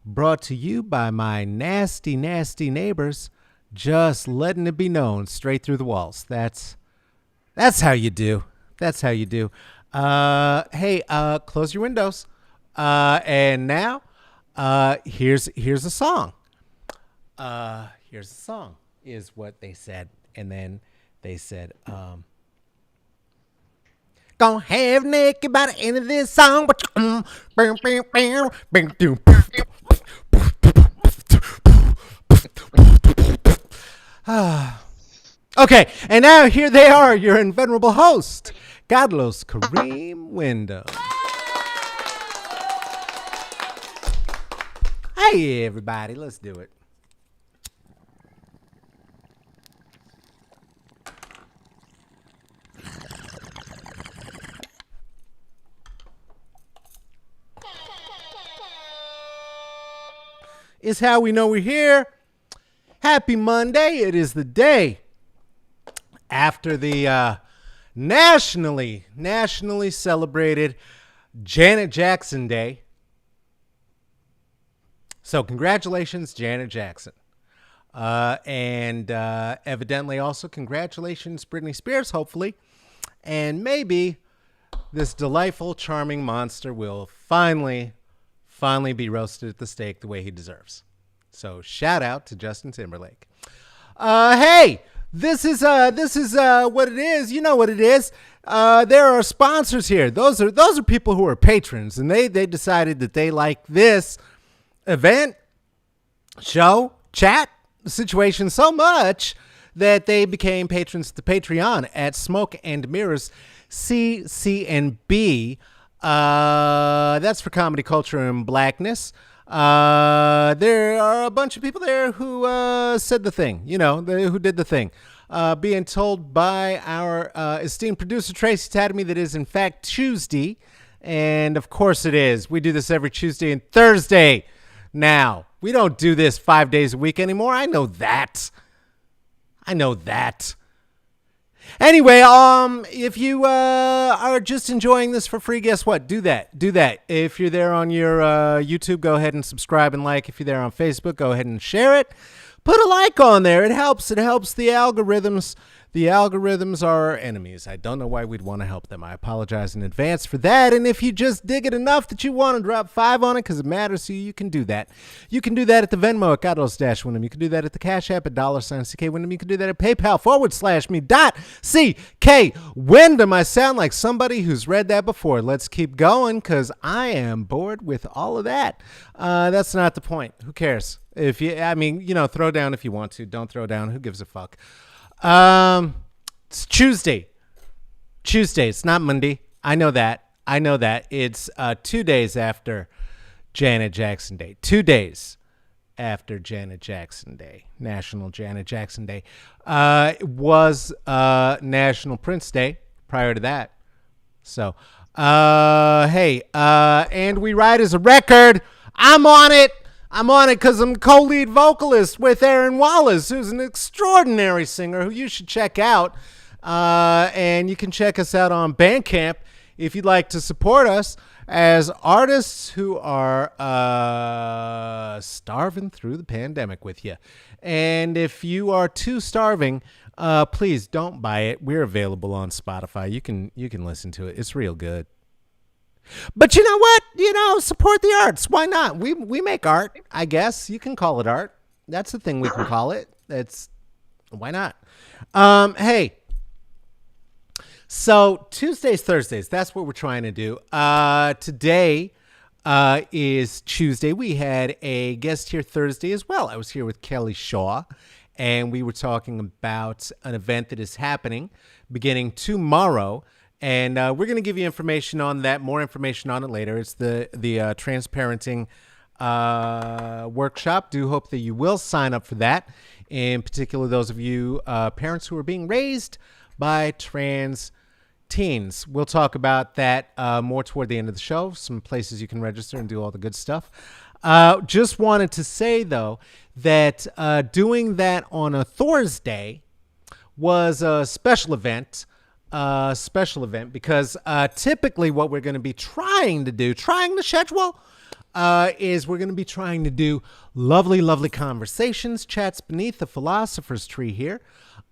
brought to you by my nasty, nasty neighbors, just letting it be known straight through the walls. That's how you do. That's how you do. Hey, close your windows. And now, here's a song. Here's a song is what they said. And then they said, gonna have naked by the end of this song. Okay, and now here they are, your invenerable host, Carlos Kareem Window. Hey, everybody, let's do it. Is how we know we're here. Happy Monday. It is the day after the nationally celebrated Janet Jackson Day. So congratulations, Janet Jackson. And evidently also congratulations, Britney Spears, hopefully. And maybe this delightful, charming monster will finally be roasted at the stake the way he deserves. So shout out to Justin Timberlake. Hey, this is what it is. You know what it is. There are sponsors here. Those are people who are patrons, and they decided that they like this event, show, chat situation so much that they became patrons to the Patreon at Smoke and Mirrors CC&B. That's for comedy, culture, and blackness. There are a bunch of people there who said the thing, who did the thing. Being told by our esteemed producer, Tracy Tatamy, that is in fact Tuesday. And of course it is. We do this every Tuesday and Thursday now. We don't do this 5 days a week anymore. I know that. Anyway, if you are just enjoying this for free, guess what? Do that. If you're there on your YouTube, go ahead and subscribe and like. If you're there on Facebook, go ahead and share it. Put a like on there. It helps the algorithms. The algorithms are our enemies. I don't know why we'd want to help them. I apologize in advance for that. And if you just dig it enough that you want to drop 5 on it because it matters to you, you can do that. You can do that at the Venmo at Carlos-Wyndham. You can do that at the Cash App at $CK Wyndham. You can do that at PayPal/me.CK Wyndham. I sound like somebody who's read that before. Let's keep going because I am bored with all of that. That's not the point. Who cares? Throw down if you want to. Don't throw down. Who gives a fuck? It's Tuesday. It's not Monday. I know that. It's 2 days after Janet Jackson Day. 2 days after Janet Jackson Day. National Janet Jackson Day. It was National Prince Day prior to that. So, hey, and We Ride as a record. I'm on it because I'm co-lead vocalist with Aaron Wallace, who's an extraordinary singer who you should check out. And you can check us out on Bandcamp if you'd like to support us as artists who are starving through the pandemic with you. And if you are too starving, please don't buy it. We're available on Spotify. You can listen to it. It's real good. But you know what? Support the arts. Why not? We make art, I guess. You can call it art. That's the thing we can call it. Why not? Hey. So Tuesdays, Thursdays, that's what we're trying to do. Today is Tuesday. We had a guest here Thursday as well. I was here with Kelly Shaw, and we were talking about an event that is happening beginning tomorrow. And we're going to give you information on that, more information on it later. It's the transparenting workshop. Do hope that you will sign up for that. In particular, those of you parents who are being raised by trans teens. We'll talk about that more toward the end of the show. Some places you can register and do all the good stuff. Just wanted to say, though, that doing that on a Thursday was a special event. Because typically what we're going to be trying to schedule is we're going to be trying to do lovely, lovely conversations, chats beneath the philosopher's tree here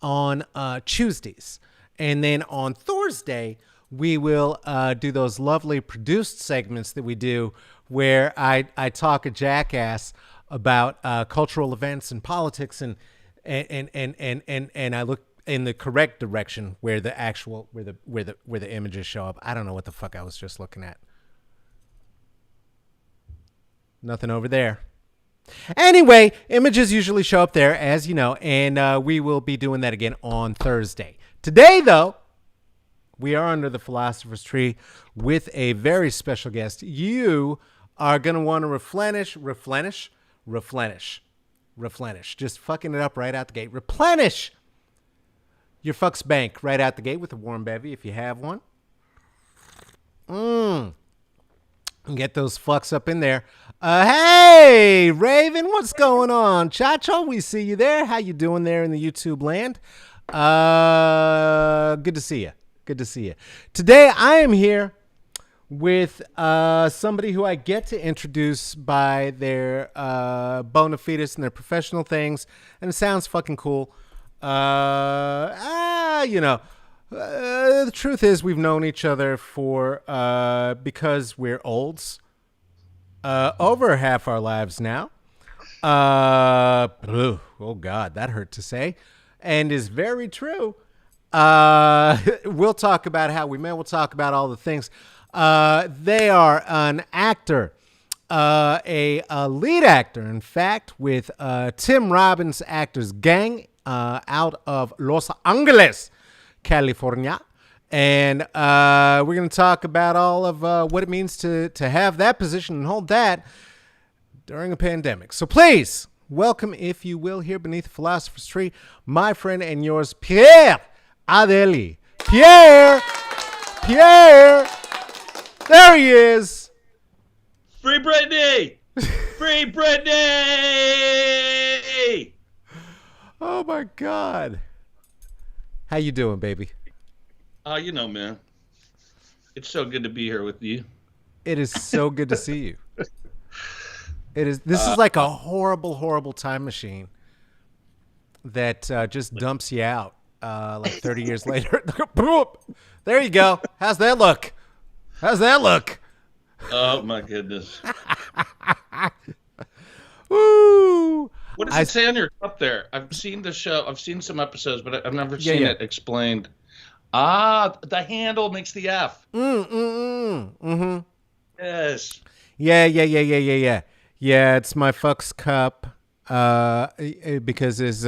on Tuesdays. And then on Thursday, we will do those lovely produced segments that we do where I talk a jackass about cultural events and politics and I look in the correct direction where the actual where the images show up. I don't know what the fuck I was just looking at. Nothing over there. Anyway, images usually show up there, as you know, and we will be doing that again on Thursday. Today, though, we are under the philosopher's tree with a very special guest. You are going to want to replenish. Just fucking it up right out the gate. Replenish your fucks bank right out the gate with a warm bevy if you have one. And get those fucks up in there. Hey, Raven, what's going on? Chacho, we see you there. How you doing there in the YouTube land? Good to see you. Good to see you. Today, I am here with somebody who I get to introduce by their bona fides and their professional things, and it sounds fucking cool. The truth is we've known each other for because we're olds over half our lives now. Oh God, that hurt to say, and is very true. We'll talk about how we met. We'll talk about all the things. They are an actor, a lead actor, in fact, with Tim Robbins Actors Gang out of Los Angeles, California. And we're going to talk about all of what it means to have that position and hold that during a pandemic. So please, welcome, if you will, here beneath the philosopher's tree, my friend and yours, Pierre Adeli. Pierre! There he is. Free Britney! Free Britney! Oh my God. How you doing, baby? Man. It's so good to be here with you. It is so good to see you. This is like a horrible, horrible time machine that just dumps you out like 30 years later. There you go. How's that look? Oh my goodness. Woo! What does it say on your cup there? I've seen the show. I've seen some episodes, but I've never seen it explained. The handle makes the F. Mm-hmm. Yes. Yeah. Yeah, it's my fucks cup. Because as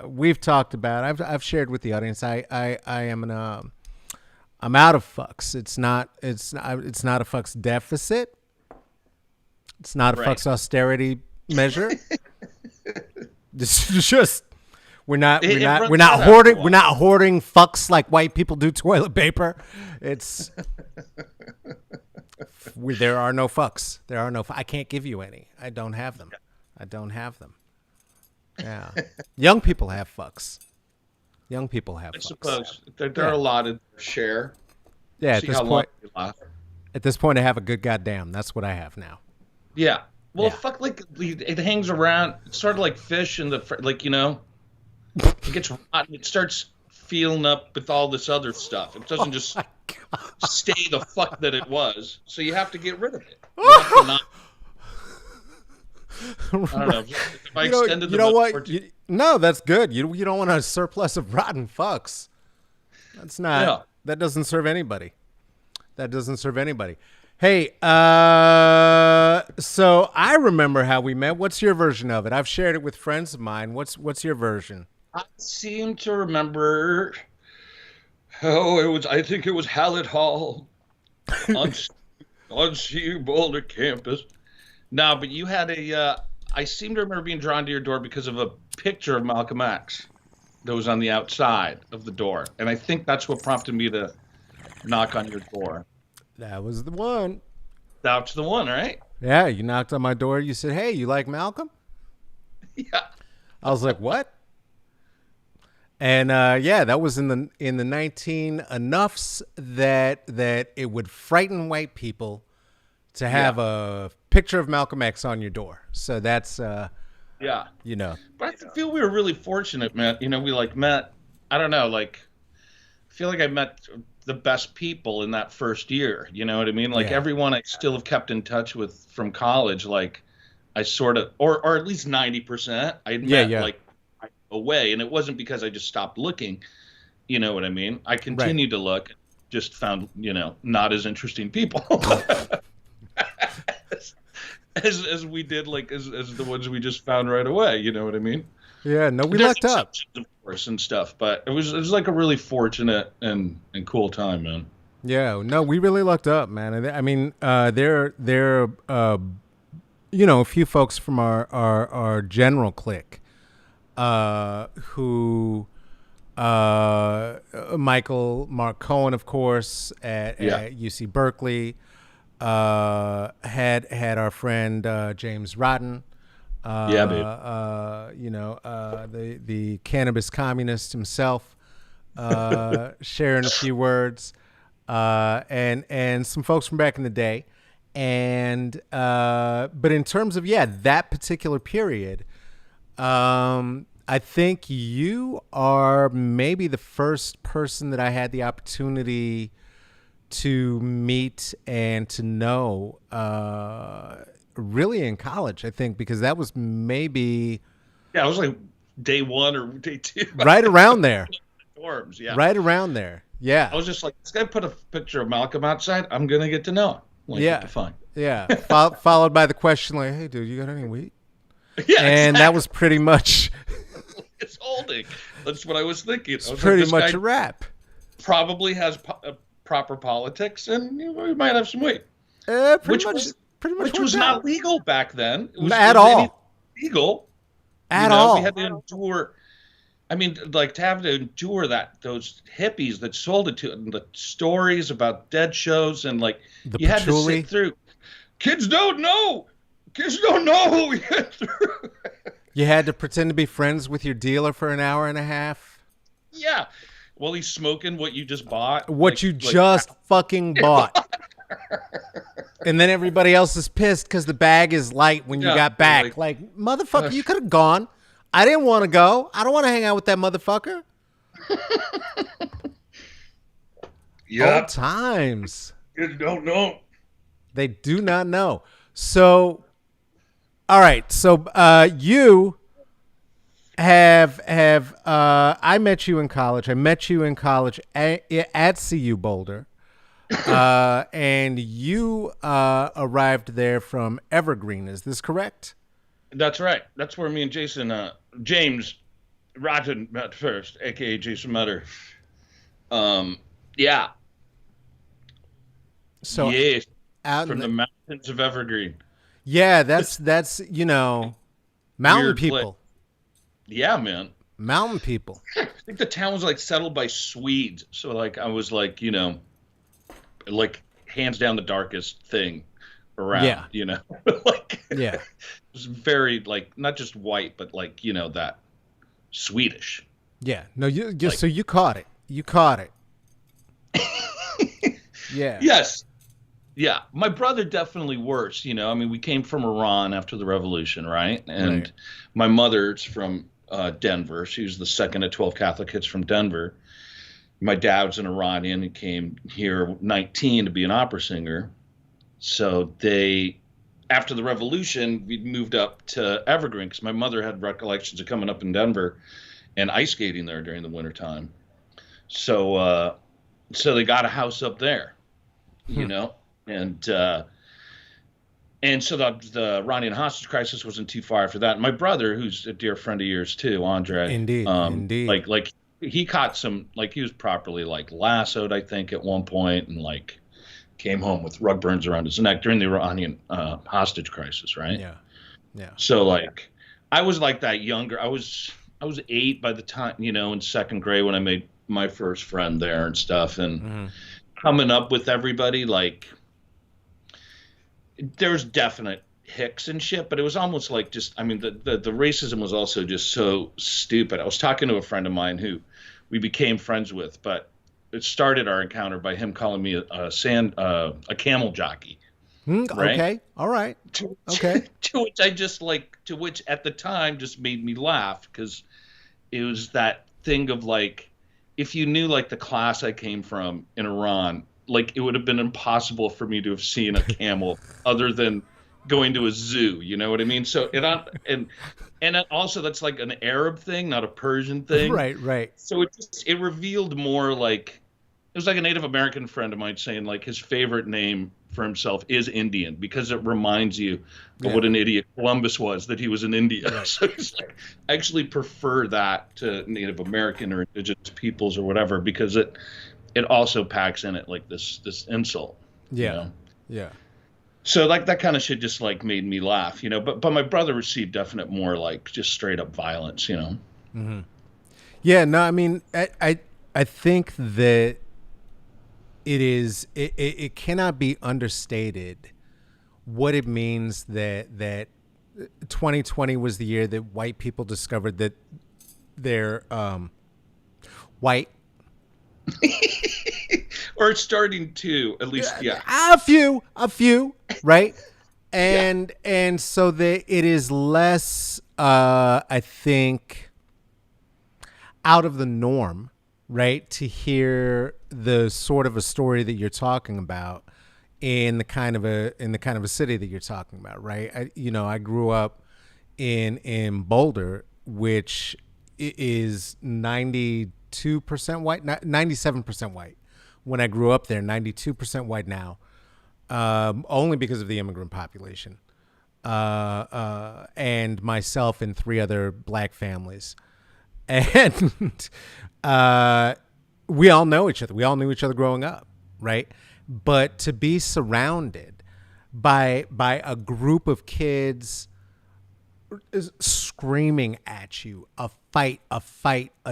we've talked about, I've shared with the audience, I am I'm out of fucks. It's not a fucks deficit. It's not a fucks austerity measure. It's just we're not hoarding fucks like white people do toilet paper. It's there are no fucks. I can't give you any. I don't have them. Yeah. Young people have fucks. I suppose there are a lot of share. Yeah, at this point, I have a good goddamn. That's what I have now. Yeah. Well, fuck, like it hangs around. It's sort of like fish in the it gets rotten. It starts feeling up with all this other stuff. It doesn't just stay the fuck that it was. So you have to get rid of it. I don't know. If I extended the what? No, that's good. You don't want a surplus of rotten fucks. That's not. Yeah. That doesn't serve anybody. Hey, so I remember how we met. What's your version of it? I've shared it with friends of mine. What's your version? I seem to remember. I think it was Hallett Hall on CU Boulder campus. No, but you had I seem to remember being drawn to your door because of a picture of Malcolm X that was on the outside of the door. And I think that's what prompted me to knock on your door. That was the one. That's the one, right? Yeah, you knocked on my door. You said, "Hey, you like Malcolm?" Yeah. I was like, "What?" And that was in the 19 enoughs that it would frighten white people to have a picture of Malcolm X on your door. So that's, Yeah. you know, But I feel we were really fortunate, man. You know, we like met, I don't know, like, I feel like I met the best people in that first year. You know what I mean? Like Yeah. everyone I still have kept in touch with from college, like I sort of, or at least 90%, I met yeah, like away. And it wasn't because I just stopped looking. You know what I mean? I right. continued to look, just found, you know, not as interesting people as we did, like as the ones we just found right away. You know what I mean? Yeah, no, we There's lucked up. exceptions, of course, and stuff, but it was like a really fortunate and cool time, man. Yeah, no, we really lucked up, man. I mean, there, you know, a few folks from our general clique, who, Mark Cohen, of course, Yeah. at UC Berkeley, had our friend James Rodden, Yeah, babe. you know, the cannabis communist himself, sharing a few words, and some folks from back in the day, and but in terms of that particular period, I think you are maybe the first person that I had the opportunity to meet and to know, really in college, I think, because that was maybe Yeah, it was like day one or day two. right around there. Dorms, yeah. Right around there. Yeah. I was just like, this guy put a picture of Malcolm outside. I'm gonna get to know him. Like, what Yeah. the fuck? Yeah. Followed by the question like, hey, dude, you got any weed? Yeah, And that was pretty much it's holding. That's what I was thinking. I was like, pretty this much guy a wrap. probably has proper politics, and you know, we might have some weight. Pretty much Which was worked not out. legal back then. It was, At it was all. illegal. At You know, all. we had to endure. I mean, like to have to endure those hippies that sold it to, and the stories about dead shows, and like The you had to patchouli. sit through. Kids don't know. Kids don't know what we went through. You had to pretend to be friends with your dealer for an hour and a half. Yeah. Well, he's smoking what you just bought. What you just fucking bought. And then everybody else is pissed because the bag is light when you Yeah, got back. Like, motherfucker, you could have gone. I didn't want to go. I don't want to hang out with that motherfucker. Old times. Kids don't know. They do not know. So, all right. So, you have I met you in college. I met you in college at CU Boulder. And you arrived there from Evergreen. Is this correct? That's right. That's where me and James Rotten met first, aka Jason Mutter. Yeah. So Yes. out From in the mountains of Evergreen. yeah, that's you know, mountain Weird people. Yeah, man. Mountain people. I think the town was like settled by Swedes. So like I was like, you know, like hands down the darkest thing around. Yeah. You know? Like Yeah. it was very like not just white, but like, you know, that Swedish. Yeah. No, you Like- so you caught it. You caught it. Yeah. Yes. Yeah. My brother definitely worse, you know. I mean, we came from Iran after the revolution, right? And Right. my mother's from Denver. She was the second of 12 Catholic kids from Denver. My dad's an Iranian. He came here 19 to be an opera singer. So after the revolution, we moved up to Evergreen because my mother had recollections of coming up in Denver and ice skating there during the wintertime. So they got a house up there, you know, and so the Iranian hostage crisis wasn't too far after that. And my brother, who's a dear friend of yours too, Andre, Indeed. Indeed. like he caught some, like he was properly like lassoed, I think, at one point, and like came home with rug burns around his neck during the Iranian hostage crisis, right? Yeah. Yeah. So like, I was like that younger. I was 8 by the time, you know, in second grade when I made my first friend there and stuff, and coming up with everybody, like there's definite hicks and shit, but it was almost like just, I mean, the racism was also just so stupid. I was talking to a friend of mine who we became friends with, but it started our encounter by him calling me a camel jockey. right? Okay. All right. To, Okay. to which I just like, to which at the time just made me laugh because it was that thing of like, if you knew like the class I came from in Iran, like it would have been impossible for me to have seen a camel other than going to a zoo. You know what I mean? So and also that's like an Arab thing, not a Persian thing. Right. Right. So it revealed more like it was like a Native American friend of mine saying like his favorite name for himself is Indian because it reminds you of Yeah. what an idiot Columbus was, that he was in India. Right. So he's like, I actually prefer that to Native American or indigenous peoples or whatever because it also packs in it like this insult. Yeah. You know? Yeah. So like that kind of shit just like made me laugh, you know. But my brother received definite more like just straight up violence, you know. Yeah. No, I mean, I think that it cannot be understated what it means that 2020 was the year that white people discovered that they're white. Or starting to, at least, yeah. A few, right? And so that it is less, I think, out of the norm, right, to hear the sort of a story that you're talking about in the kind of a city that you're talking about, right? I grew up in Boulder, which is 92% white, 97% white. When I grew up there, 92% white now, only because of the immigrant population, and myself and three other black families. And we all know each other. We all knew each other growing up, right? But to be surrounded by a group of kids screaming at you, a fight, a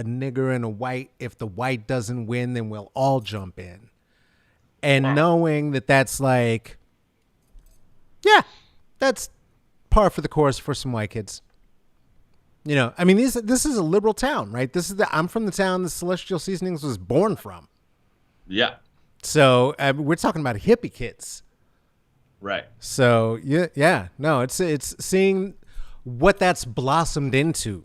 nigger and a white. If the white doesn't win, then we'll all jump in. And knowing that that's like, yeah, that's par for the course for some white kids. You know, I mean, this is a liberal town, right? I'm from the town the Celestial Seasonings was born from. Yeah. So we're talking about hippie kids. Right. So yeah, no, it's seeing what that's blossomed into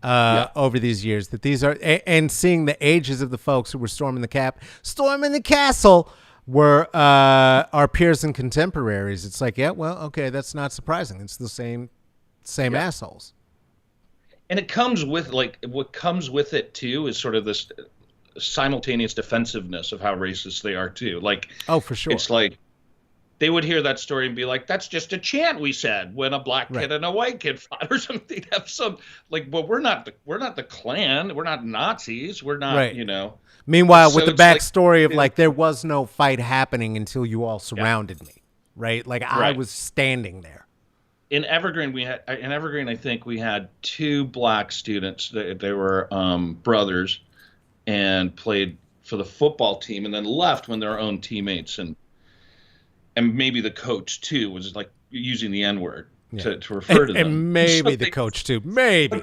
over these years. That these are and seeing the ages of the folks who were storming the castle were our peers and contemporaries. It's like, yeah, well, okay, that's not surprising. It's the same assholes. And it comes with like what comes with it too is sort of this simultaneous defensiveness of how racist they are too. Like, oh, for sure. It's like they would hear that story and be like, "That's just a chant we said when a black kid and a white kid fought or something." They'd have some like, "Well, we're not the Klan. We're not Nazis. We're not, you know." Meanwhile, so with the backstory of like, there was no fight happening until you all surrounded me, right? Like I was standing there. In Evergreen, I think we had two black students. They were brothers, and played for the football team, and then left when their own teammates and maybe the coach too was like using the N-word to refer to them. And maybe the coach too. Maybe.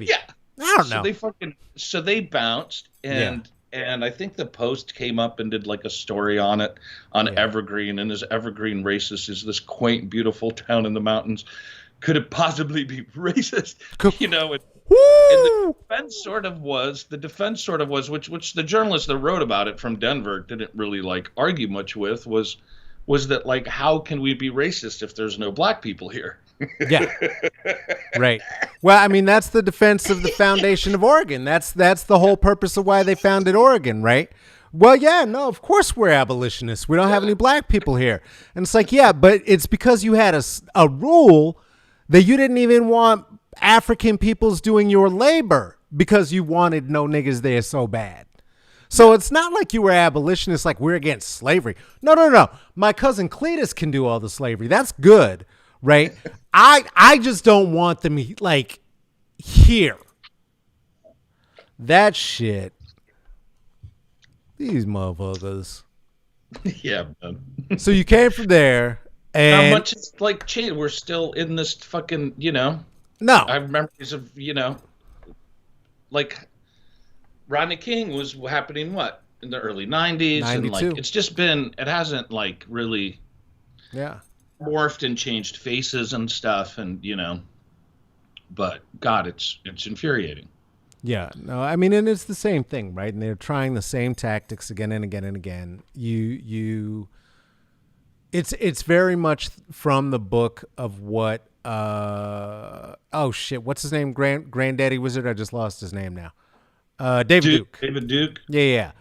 Yeah. I don't know. So they bounced and I think the Post came up and did like a story on it on Evergreen, and this Evergreen racist is this quaint, beautiful town in the mountains. Could it possibly be racist? You know, and the defense sort of was, which the journalist that wrote about it from Denver didn't really like argue much with, was that like, how can we be racist if there's no black people here? Yeah. Right. Well, I mean, that's the defense of the foundation of Oregon. That's the whole purpose of why they founded Oregon, right? Well, yeah, no, of course we're abolitionists. We don't have any black people here. And it's like, yeah, but it's because you had a rule that you didn't even want African peoples doing your labor because you wanted no niggas there so bad. So it's not like you were abolitionists, like we're against slavery. No. My cousin Cletus can do all the slavery. That's good, right? I just don't want them like here. That shit. These motherfuckers. Yeah, man. So you came from there, and how much it's like changed. We're still in this fucking, you know. No, I have memories of, you know, like Rodney King was happening in the early 90s, 92. and like it's just been, it hasn't like really Yeah. morphed and changed faces and stuff, and but God, it's infuriating. Yeah, no, I mean, and it's the same thing, right? And they're trying the same tactics again and again and again. It's very much from the book of what, oh shit, what's his name? Granddaddy Wizard? I just lost his name now. David Duke. David Duke. Yeah.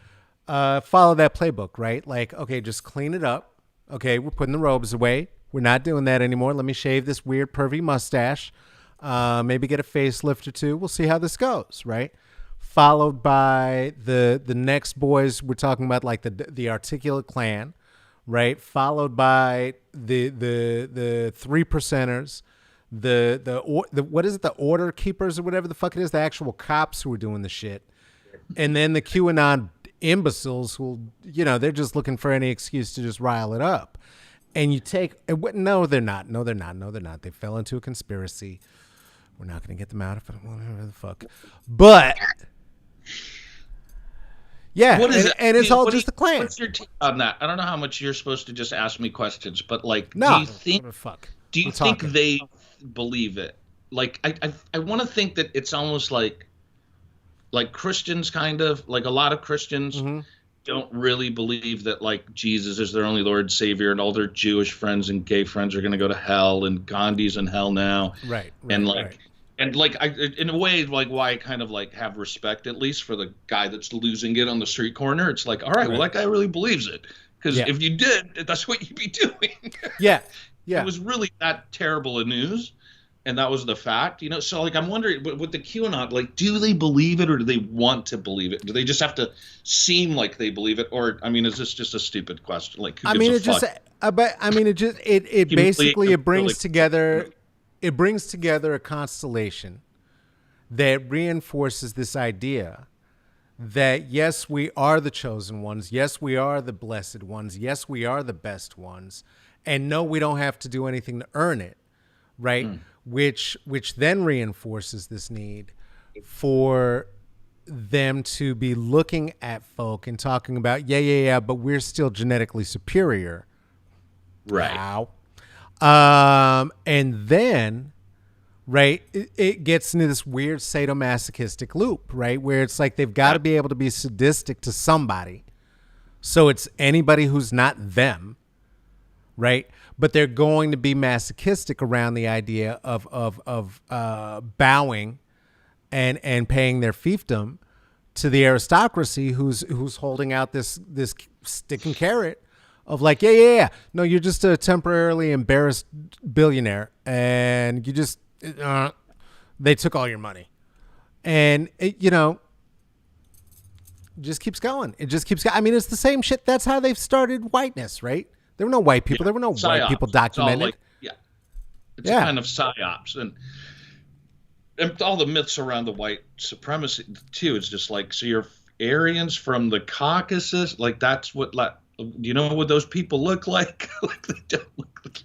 Follow that playbook, right? Like, okay, just clean it up. Okay, we're putting the robes away. We're not doing that anymore. Let me shave this weird pervy mustache. Maybe get a facelift or two. We'll see how this goes, right? Followed by the next boys. We're talking about like the Articulate Clan, right? Followed by the 3%ers, the what is it? The Order Keepers or whatever the fuck it is. The actual cops who are doing the shit, and then the QAnon imbeciles who, they're just looking for any excuse to just rile it up. And you take, no, they're not. No, they're not. No, they're not. They fell into a conspiracy. We're not going to get them out of it. Whatever the fuck. But, yeah, What is it? And it's all just the Klan. What's your take on that? I don't know how much you're supposed to just ask me questions, but like, No, do you think, I'm think talking. they believe it? Like, I want to think that it's almost like Christians, kind of like a lot of Christians don't really believe that like Jesus is their only Lord and Savior, and all their Jewish friends and gay friends are going to go to hell, and Gandhi's in hell now, Right. and like. Right. And like in a way, like why I kind of like have respect at least for the guy that's losing it on the street corner. It's like, all right, well, that guy really believes it, because if you did, that's what you'd be doing. Yeah. It was really that terrible a news, and that was the fact, So like, I'm wondering with the QAnon, like, do they believe it, or do they want to believe it? Do they just have to seem like they believe it, or I mean, is this just a stupid question? Like, who gives a fuck? It basically brings together. It brings together a constellation that reinforces this idea that, yes, we are the chosen ones. Yes, we are the blessed ones. Yes, we are the best ones. And no, we don't have to do anything to earn it, right? Which then reinforces this need for them to be looking at folk and talking about, yeah, but we're still genetically superior. Right. Wow. And then, right, it gets into this weird sadomasochistic loop, right, where it's like they've got to be able to be sadistic to somebody. So it's anybody who's not them, right? But they're going to be masochistic around the idea of bowing and paying their fiefdom to the aristocracy who's holding out this stick and carrot of like, yeah. No, you're just a temporarily embarrassed billionaire, and you just they took all your money, and it just keeps going. It just keeps going. I mean, it's the same shit. That's how they've started whiteness, right? There were no white people. There were no white people documented. It's kind of psyops, and all the myths around the white supremacy too. It's just like, so you're Aryans from the Caucasus, like that's what do you know what those people look like? Like they don't look like.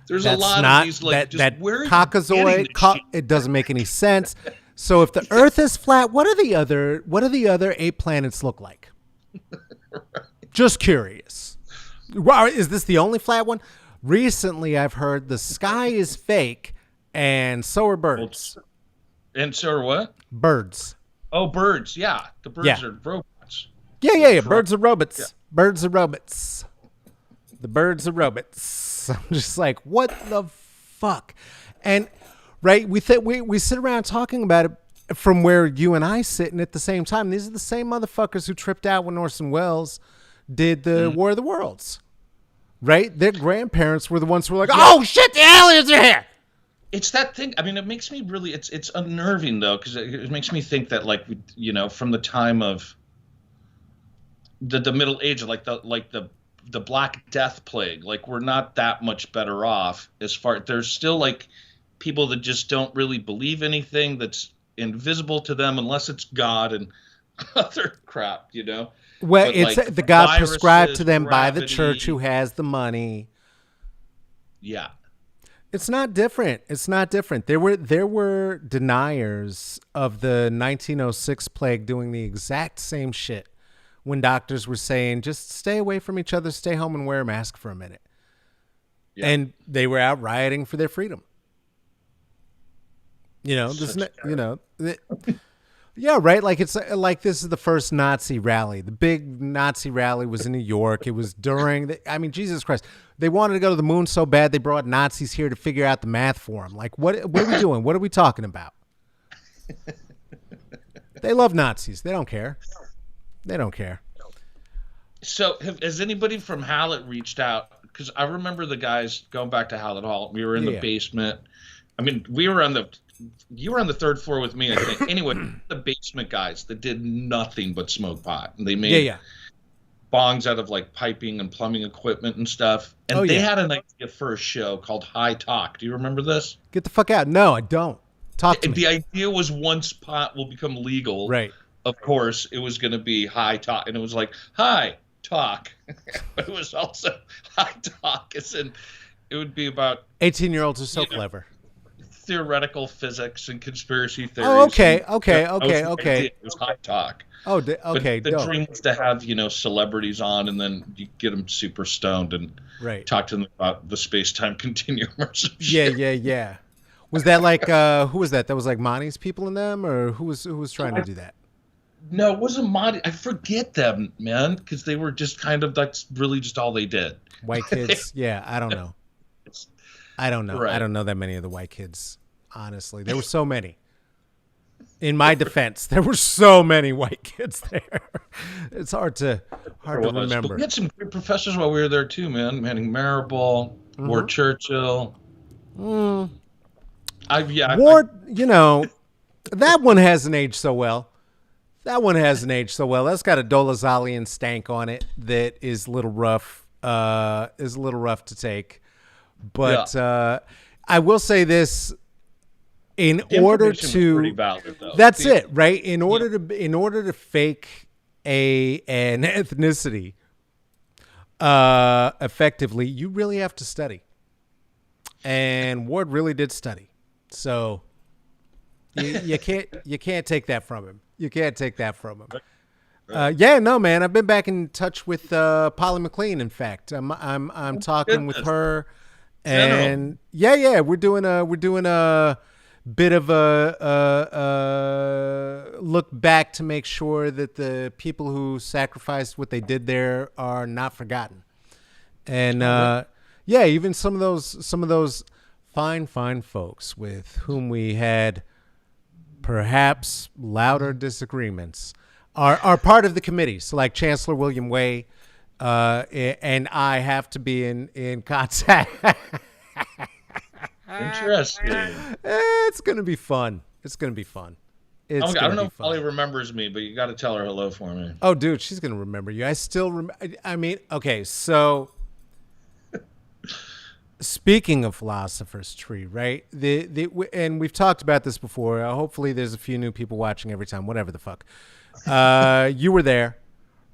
There's a lot of these like that Caucasoid. It doesn't make any sense. So if the Earth is flat, what do the other 8 planets look like? Right. Just curious. Is this the only flat one? Recently, I've heard the sky is fake, and so are birds. And so are what? Birds. Oh, birds. Yeah, the birds are robots. Yeah. Birds are robots. Yeah. Birds are robots. The birds are robots. I'm just like, what the fuck? And right, we sit around talking about it from where you and I sitting at the same time. These are the same motherfuckers who tripped out when Orson Welles did the War of the Worlds. Right? Their grandparents were the ones who were like, oh shit, the aliens are here. It's that thing. I mean, it makes me really, it's unnerving though, because it makes me think that, like, from the time of the Middle Age, like the Black Death plague, like we're not that much better off as far. There's still like people that just don't really believe anything that's invisible to them unless it's God and other crap, Well, but it's like the God prescribed to them by the church who has the money. Yeah. It's not different. There were deniers of the 1906 plague doing the exact same shit when doctors were saying, just stay away from each other, stay home and wear a mask for a minute. Yeah. And they were out rioting for their freedom. You know, this, Such you know, yeah, right. Like it's like this is the first Nazi rally. The big Nazi rally was in New York. It was during I mean, Jesus Christ. They wanted to go to the moon so bad they brought Nazis here to figure out the math for them. Like, what are we doing? What are we talking about? They love Nazis. They don't care. They don't care. So has anybody from Hallett reached out? Because I remember the guys going back to Hallett Hall. We were in the basement. I mean, you were on the 3rd floor with me, I think. Anyway, the basement guys that did nothing but smoke pot. And they made bongs out of like piping and plumbing equipment and stuff. And they had an idea for a show called High Talk. Do you remember this? Get the fuck out. No, I don't. Talk to me. The idea was once pot will become legal, right? Of course, it was going to be High Talk. And it was like, High Talk. But it was also High Talk. It would be about 18-year-olds are so clever. Theoretical physics and conspiracy theories. Oh, okay. It was High Talk. Oh, okay. But the dream was to have, celebrities on, and then you get them super stoned and talk to them about the space-time continuum or some shit. Yeah. Was that like who was that? That was like Monty's people in them, or who was trying to do that? No, it wasn't Monty. I forget them, man, because they were just that's really just all they did. White kids. Yeah, I don't know. I don't know. Right. I don't know that many of the white kids. Honestly, there were so many. In my defense, there were so many white kids there. It's hard to remember. But we had some great professors while we were there too, man. Manning Marable, Ward Churchill. Ward, I that one hasn't aged so well. That's got a Dolezalian stank on it that is a little rough. To take. But I will say this. In order to, valid, that's it, right? In order to fake an ethnicity effectively, you really have to study. And Ward really did study, so you can't take that from him. No, man. I've been back in touch with Polly McLean. In fact, I'm talking with her, and we're doing a bit of a look back to make sure that the people who sacrificed what they did there are not forgotten. And even some of those fine folks with whom we had perhaps louder disagreements are part of the committee. So like Chancellor William Way and I have to be in contact. Interesting. It's going to be fun. I don't know if Polly remembers me, but you got to tell her hello for me. Oh, dude, she's going to remember you. I still remember. I mean, okay, so speaking of Philosopher's Tree, right? And we've talked about this before. Hopefully there's a few new people watching every time, whatever the fuck. You were there,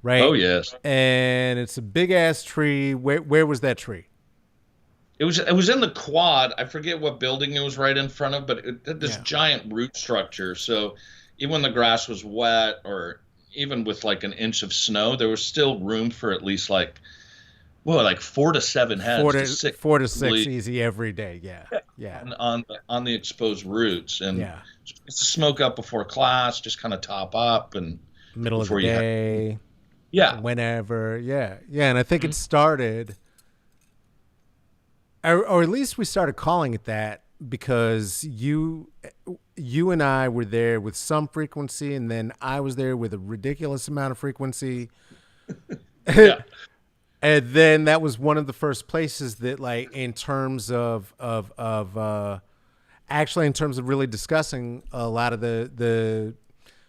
right? Oh, yes. And it's a big-ass tree. Where was that tree? It was in the quad. I forget what building it was right in front of, but it had this giant root structure. So even when the grass was wet, or even with like an inch of snow, there was still room for at least like 4 to 7 heads. Four to six easy every day. Yeah. On the exposed roots, and just smoke up before class, just kind of top up and middle of the day. Whenever. And I think it started. Or at least we started calling it that because you and I were there with some frequency, and then I was there with a ridiculous amount of frequency. And then that was one of the first places that, like, in terms of really discussing a lot of the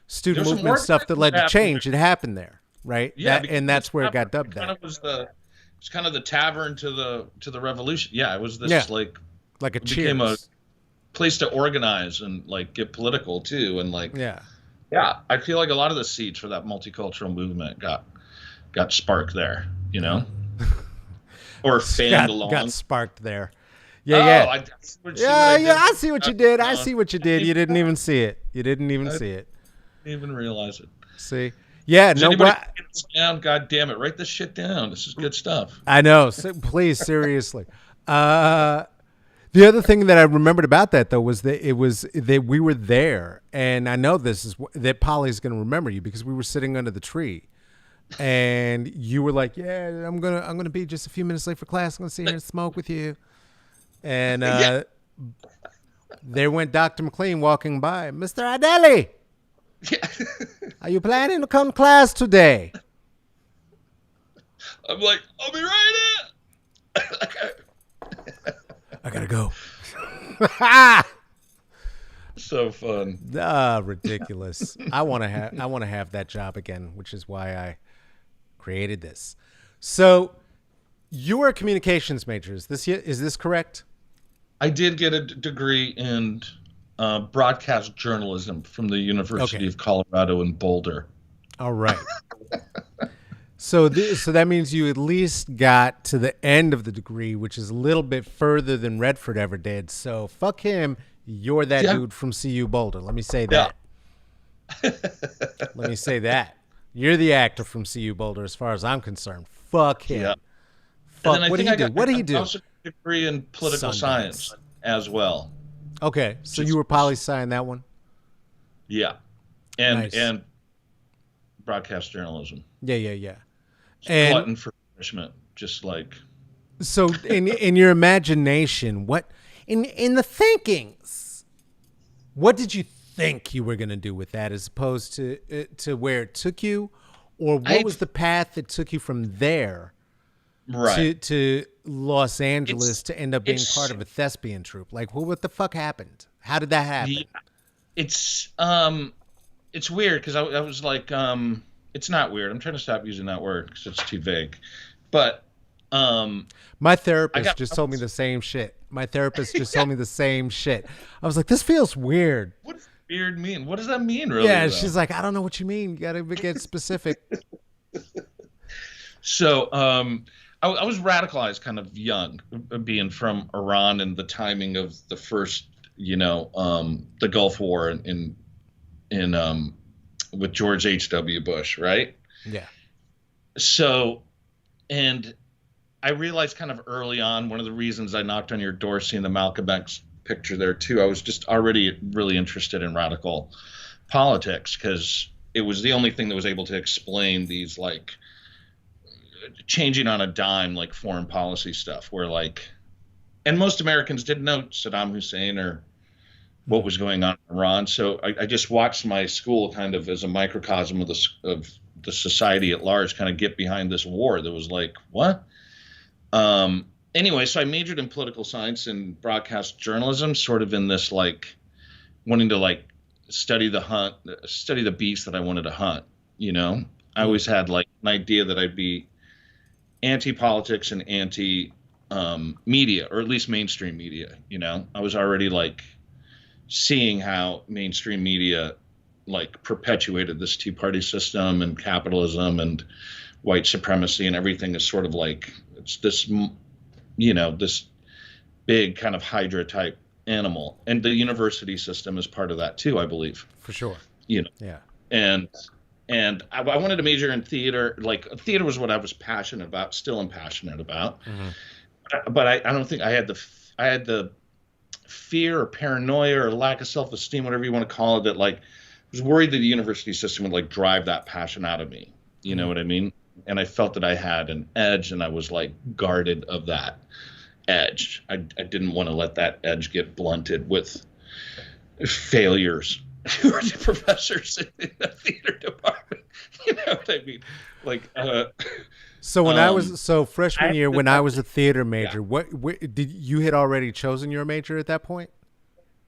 student movement stuff that led to change, it happened there, right? Yeah, and that's where it got dubbed that. It's kind of the tavern to the revolution. Yeah, it was this like a became a Cheers. place to organize and like get political too, and like I feel like a lot of the seeds for that multicultural movement got sparked there, or fanned along. Got sparked there. I see what you did. I see what you did. You didn't even see it. I didn't even realize it. See. Yeah, Does anybody get this down? God damn it! Write this shit down. This is good stuff. I know. Please, seriously. The other thing that I remembered about that though was that we were there, and I know this is that Polly's going to remember you because we were sitting under the tree, and you were like, "Yeah, I'm gonna be just a few minutes late for class. I'm gonna sit here and smoke with you," and Yeah. there went Dr. McLean walking by. Mr. Adeli, Yeah. are you planning to come to class today? I'm like, I'll be right in. I gotta go. So fun. Ridiculous. I want to have that job again, which is why I created this. So, you were a communications major. Is this correct? I did get a degree in broadcast journalism from the University of Colorado in Boulder. All right. So that means you at least got to the end of the degree, which is a little bit further than Redford ever did. So fuck him. You're that dude from CU Boulder. Let me say that. Yeah. Let me say that. You're the actor from CU Boulder as far as I'm concerned. Fuck him. Yeah. Fuck. What did he do? What did he do? I also got a degree in political science as well. Okay. So you were poli-sci in that one? Yeah. And broadcast journalism. Yeah. And glutton for punishment, just like. So in your imagination, what in the thinkings, what did you think you were going to do with that, as opposed to where it took you, or what was the path that took you from there, to Los Angeles to end up being part of a thespian troupe? Like, what the fuck happened? How did that happen? It's weird because I was like, it's not weird. I'm trying to stop using that word because it's too vague. But my therapist just told me the same shit. I was like, this feels weird. What does weird mean? What does that mean, really? Yeah, though? She's like, I don't know what you mean. You got to get specific. So I was radicalized kind of young, being from Iran and the timing of the first, the Gulf War in with George H.W. Bush, right? Yeah. So, and I realized kind of early on, one of the reasons I knocked on your door seeing the Malcolm X picture there too, I was just already really interested in radical politics because it was the only thing that was able to explain these like changing on a dime, like foreign policy stuff where like, and most Americans didn't know Saddam Hussein or what was going on in Iran. So I just watched my school kind of as a microcosm of the society at large kind of get behind this war that was like, what? Anyway, so I majored in political science and broadcast journalism, sort of in this like wanting to like study the beast that I wanted to hunt. I always had like an idea that I'd be anti-politics and anti-media, or at least mainstream media. I was already like seeing how mainstream media like perpetuated this two-party system and capitalism and white supremacy, and everything is sort of like, it's this, this big kind of Hydra type animal. And the university system is part of that too, I believe. For sure. Yeah. And I wanted to major in theater. Like theater was what I was passionate about, still am passionate about. Mm-hmm. But I don't think I had the fear or paranoia or lack of self-esteem, whatever you want to call it, that like I was worried that the university system would like drive that passion out of me. You know what I mean? And I felt that I had an edge, and I was like guarded of that edge. I didn't want to let that edge get blunted with failures who are the professors in the theater department. You know what I mean? Like, so when I was freshman year, when I was a theater major, what did you had already chosen your major at that point?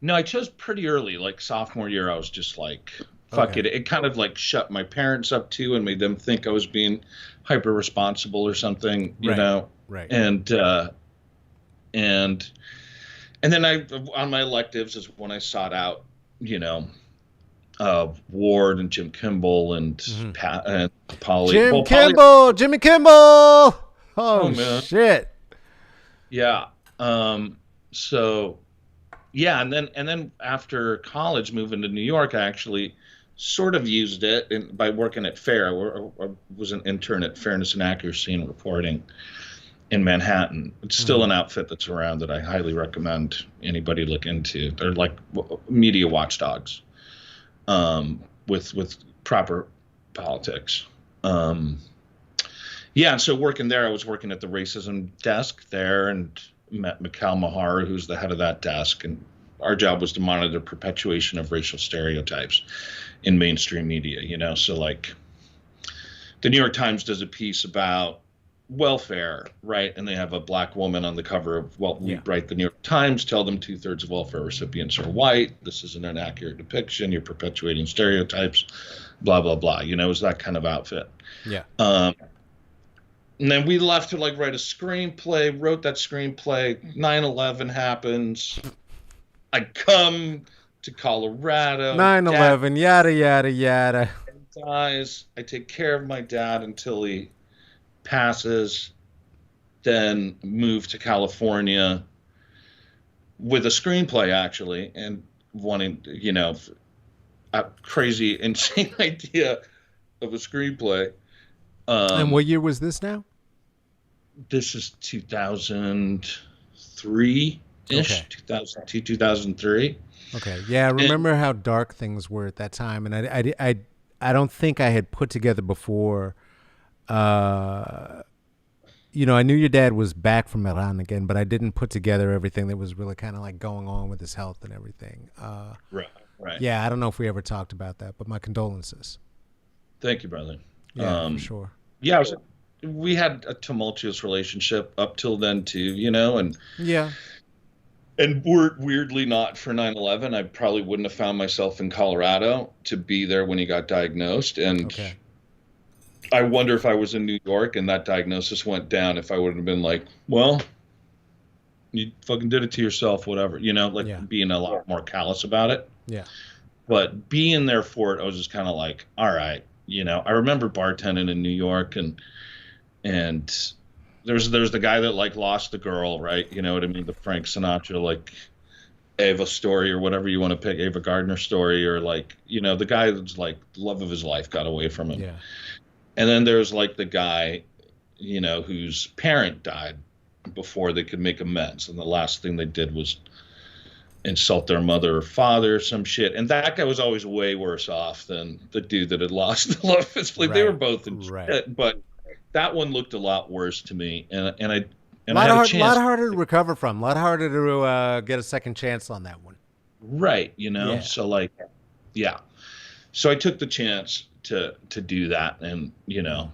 No, I chose pretty early, like sophomore year. I was just like, fuck it. It kind of like shut my parents up too and made them think I was being hyper responsible or something, you know? Right. And then I, on my electives is when I sought out, Ward and Jim Kimball and Pat and Polly. Jimmy Kimball. Oh man. Shit. Yeah. So yeah. And then after college, moving to New York, I actually sort of used it by working at FAIR. I was an intern at Fairness and Accuracy and Reporting. in Manhattan. It's still an outfit that's around that I highly recommend anybody look into. They're like media watchdogs, with proper politics. Yeah, and so working there, I was working at the racism desk there and met Mikhail Mahar, who's the head of that desk, and our job was to monitor perpetuation of racial stereotypes in mainstream media, you know? So like the New York Times does a piece about welfare, right? And they have a black woman on the cover of, we write the New York Times, tell them 2/3 of welfare recipients are white. This is an inaccurate depiction. You're perpetuating stereotypes, blah, blah, blah. You know, it was that kind of outfit. Yeah. And then we left to like write a screenplay, wrote that screenplay. 9/11 happens. I come to Colorado. 9/11, yada, yada, yada. Dies. I take care of my dad until he passes, then move to California with a screenplay, actually, and wanting, you know, a crazy, insane idea of a screenplay. And what year was this now? This is 2003-ish, Okay. 2002, 2003. Okay. Yeah, I remember how dark things were at that time, and I don't think I had put together before. You know, I knew your dad was back from Iran again, but I didn't put together everything that was really kind of like going on with his health and everything. Right. Yeah, I don't know if we ever talked about that, but my condolences. Thank you, brother. Yeah, for sure. Yeah, we had a tumultuous relationship up till then too, you know, and yeah. And weirdly not for 9/11, I probably wouldn't have found myself in Colorado to be there when he got diagnosed. And okay. I wonder if I was in New York and that diagnosis went down, if I would have been like, well, you fucking did it to yourself, whatever, you know, like being a lot more callous about it. Yeah. But being there for it, I was just kind of like, all right, you know, I remember bartending in New York and there's the guy that like lost the girl, right? You know what I mean? The Frank Sinatra, like Ava story or whatever you want to pick, Ava Gardner story, or like, you know, the guy that's like the love of his life got away from him. Yeah. And then there's like the guy, you know, whose parent died before they could make amends. And the last thing they did was insult their mother or father or some shit. And that guy was always way worse off than the dude that had lost the love of his life. Right. They were both in shit, but that one looked a lot worse to me. And I had a chance. A lot harder to recover from. A lot harder to get a second chance on that one. Right. You know, so like, yeah. So I took the chance to do that and, you know,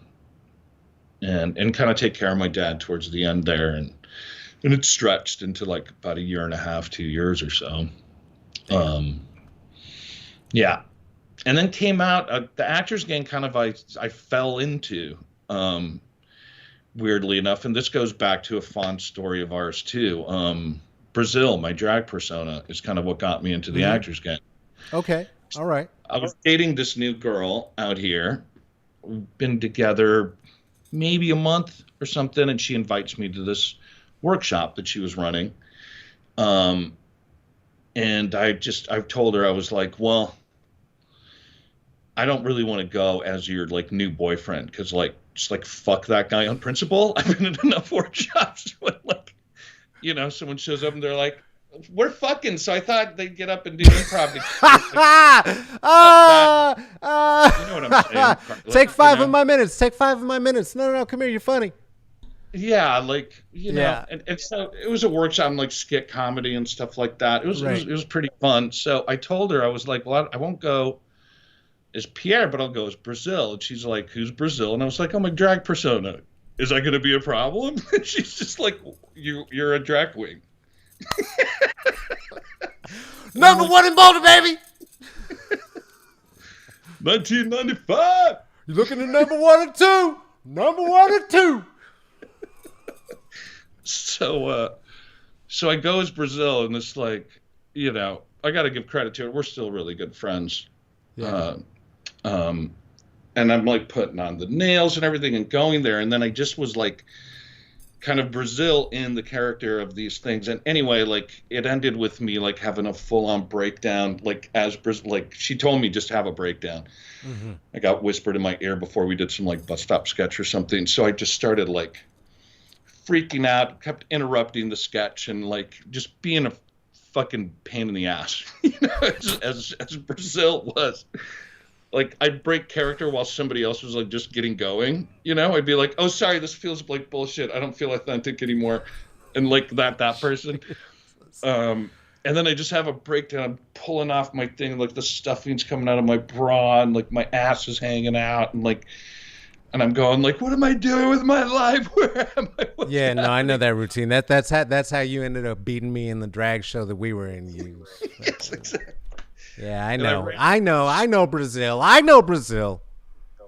and kind of take care of my dad towards the end there. And it stretched into like about 1.5 2 years or so. Yeah. And then came out, the Actors Gang kind of, I fell into, weirdly enough. And this goes back to a fond story of ours too. Brazil, my drag persona, is kind of what got me into the Actors Gang. Okay. All right. I was dating this new girl out here. We've been together maybe a month or something, and she invites me to this workshop that she was running. And I've told her, I was like, well, I don't really want to go as your like new boyfriend, because like, just like fuck that guy on principle. I've been in enough workshops when like, you know, someone shows up and they're like, we're fucking. So I thought they'd get up and do improv. You know what I'm saying? Take 5 of my minutes. Take 5 of my minutes. No, come here. You're funny. Yeah, like, you know, and so it was a workshop on like skit comedy and stuff like that. It was pretty fun. So I told her, I was like, well, I won't go as Pierre, but I'll go as Brazil. And she's like, who's Brazil? And I was like, I'm a drag persona. Is that going to be a problem? And she's just like, you're a drag queen. Number one in Boulder, baby. 1995. You're looking at number 1 and 2. Number 1 and 2. So I go as Brazil, and it's like, you know, I got to give credit to it. We're still really good friends. Yeah. And I'm like putting on the nails and everything and going there. And then I just was like kind of Brazil in the character of these things. And anyway, like it ended with me like having a full on breakdown, like as Brazil, like she told me just have a breakdown. Mm-hmm. I got whispered in my ear before we did some like bus stop sketch or something. So I just started like freaking out, kept interrupting the sketch, and like just being a fucking pain in the ass, as Brazil was. Like, I'd break character while somebody else was like just getting going. I'd be like, "Oh, sorry, this feels like bullshit. I don't feel authentic anymore," and like that person. And then I just have a breakdown. I'm pulling off my thing, like the stuffing's coming out of my bra, and like my ass is hanging out, and I'm going like, "What am I doing with my life? Where am I?" Yeah, no, I know that routine. That's how you ended up beating me in the drag show that we were in. Yes, exactly. Yeah, I know Brazil.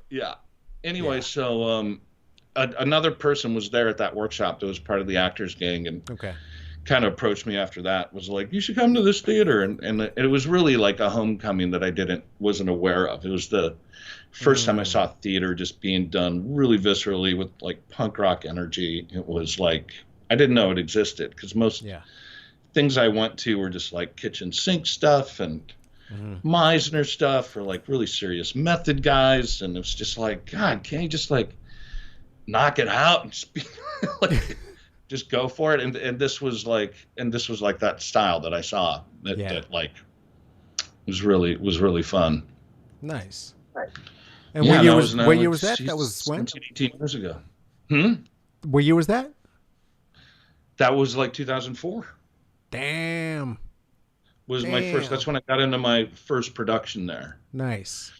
Yeah. Anyway, so another person was there at that workshop that was part of the Actors Gang, and kind of approached me after that. Was like, "You should come to this theater," and it was really like a homecoming that I wasn't aware of. It was the first time I saw theater just being done really viscerally with like punk rock energy. It was like I didn't know it existed, because most things I went to were just like kitchen sink stuff and Meisner stuff, or like really serious method guys, and it was just like, God, can't you just like knock it out and just be like just go for it? And this was like that style that I saw that like was really fun. Nice. And what year was that? That was when? 18 years ago. What year was that? That was like 2004. Damn. Was my first. That's when I got into my first production there. Nice.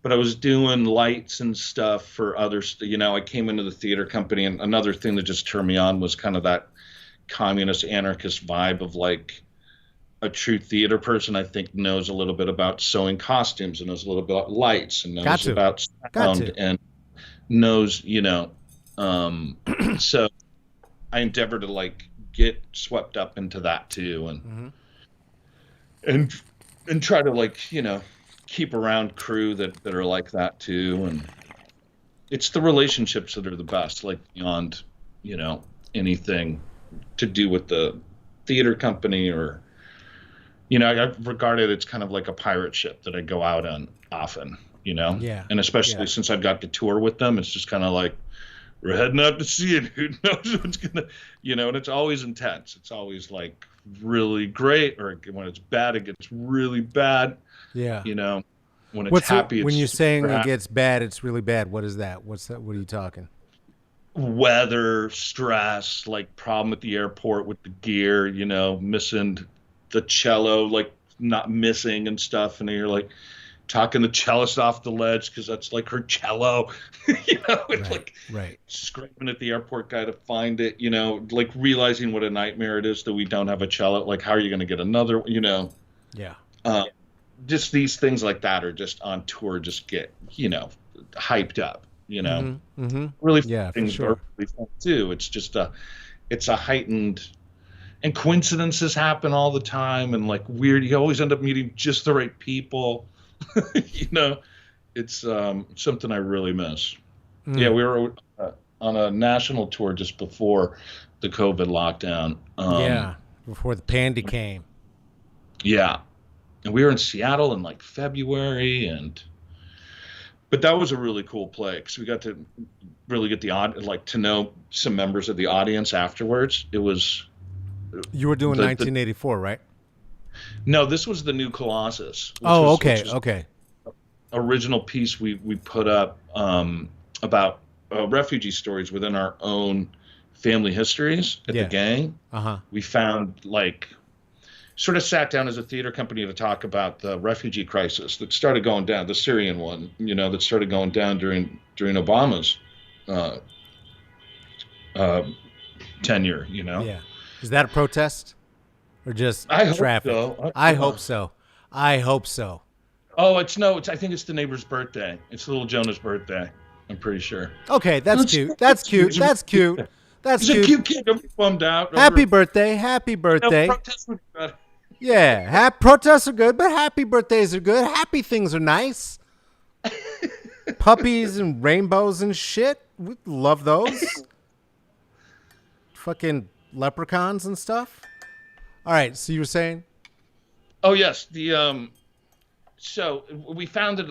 But I was doing lights and stuff for others. I came into the theater company, and another thing that just turned me on was kind of that communist anarchist vibe of like a true theater person. I think knows a little bit about sewing costumes, and knows a little bit about lights, and knows about sound, and knows, so I endeavor to like get swept up into that too, and try to like, keep around crew that are like that too. And it's the relationships that are the best, like beyond, anything to do with the theater company, or, I regard it, it's kind of like a pirate ship that I go out on often, Yeah. And especially since I've got to tour with them, it's just kind of like, we're heading out to sea, and who knows what's gonna, and it's always intense. It's always like really great, or when it's bad, it gets really bad. Yeah. When it's happy, when you're saying it gets bad, it's really bad. What is that? What's that? What are you talking? Weather, stress, like problem at the airport with the gear, missing the cello, like not missing and stuff. And then you're like talking the cellist off the ledge because that's like her cello, and like scraping at the airport guy to find it, like realizing what a nightmare it is that we don't have a cello. Like, how are you going to get another, Yeah. Just these things like that are just on tour, just get, hyped up, really things are really fun too. It's just it's a heightened, and coincidences happen all the time, and like weird, you always end up meeting just the right people. It's something I really miss. Yeah, we were on a national tour just before the COVID lockdown. Before the pandy came. Yeah, and we were in Seattle in like February, but that was a really cool play because we got to really get to know some members of the audience afterwards. It was. You were doing 1984, right? No, this was the new Colossus. Okay. Original piece we put up about refugee stories within our own family histories at the gang. We found sort of sat down as a theater company to talk about the refugee crisis that started going down, the Syrian one, that started going down during Obama's tenure. Yeah. Is that a protest? Or just traffic? I hope so. I hope so. Oh, I think it's the neighbor's birthday. It's little Jonah's birthday. I'm pretty sure. Okay, that's cute. That's cute. He's a cute kid. Don't be bummed out. Happy birthday. Happy birthday. No, protests would be better. Yeah, protests are good, but happy birthdays are good. Happy things are nice. Puppies and rainbows and shit. We love those. Fucking leprechauns and stuff. All right, so you were saying? Oh yes, so we founded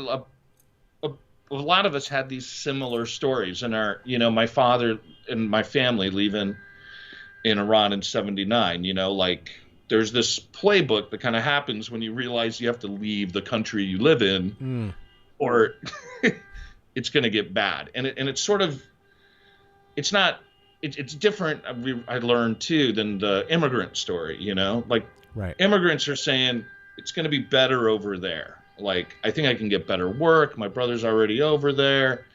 a lot of us had these similar stories. And my father and my family leaving in Iran in '79. Like there's this playbook that kind of happens when you realize you have to leave the country you live in, or it's going to get bad. And it's sort of, it's not, it's different. I learned too than the immigrant story. Like Right. immigrants are saying it's going to be better over there. Like, I think I can get better work. My brother's already over there.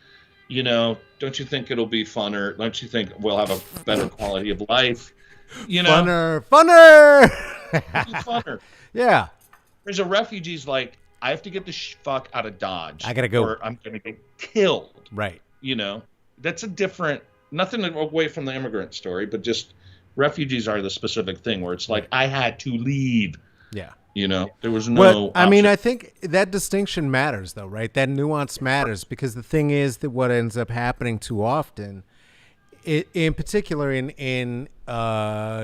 Don't you think it'll be funner? Don't you think we'll have a better quality of life? Funner. Funner. Yeah. There's a refugee's like, I have to get the fuck out of Dodge. I gotta go. Or I'm going to get killed. Right. That's a different, nothing away from the immigrant story, but just refugees are the specific thing where it's like, I had to leave. Yeah. There was no option. I think that distinction matters, though, right? That nuance matters, because the thing is that what ends up happening too often, in particular in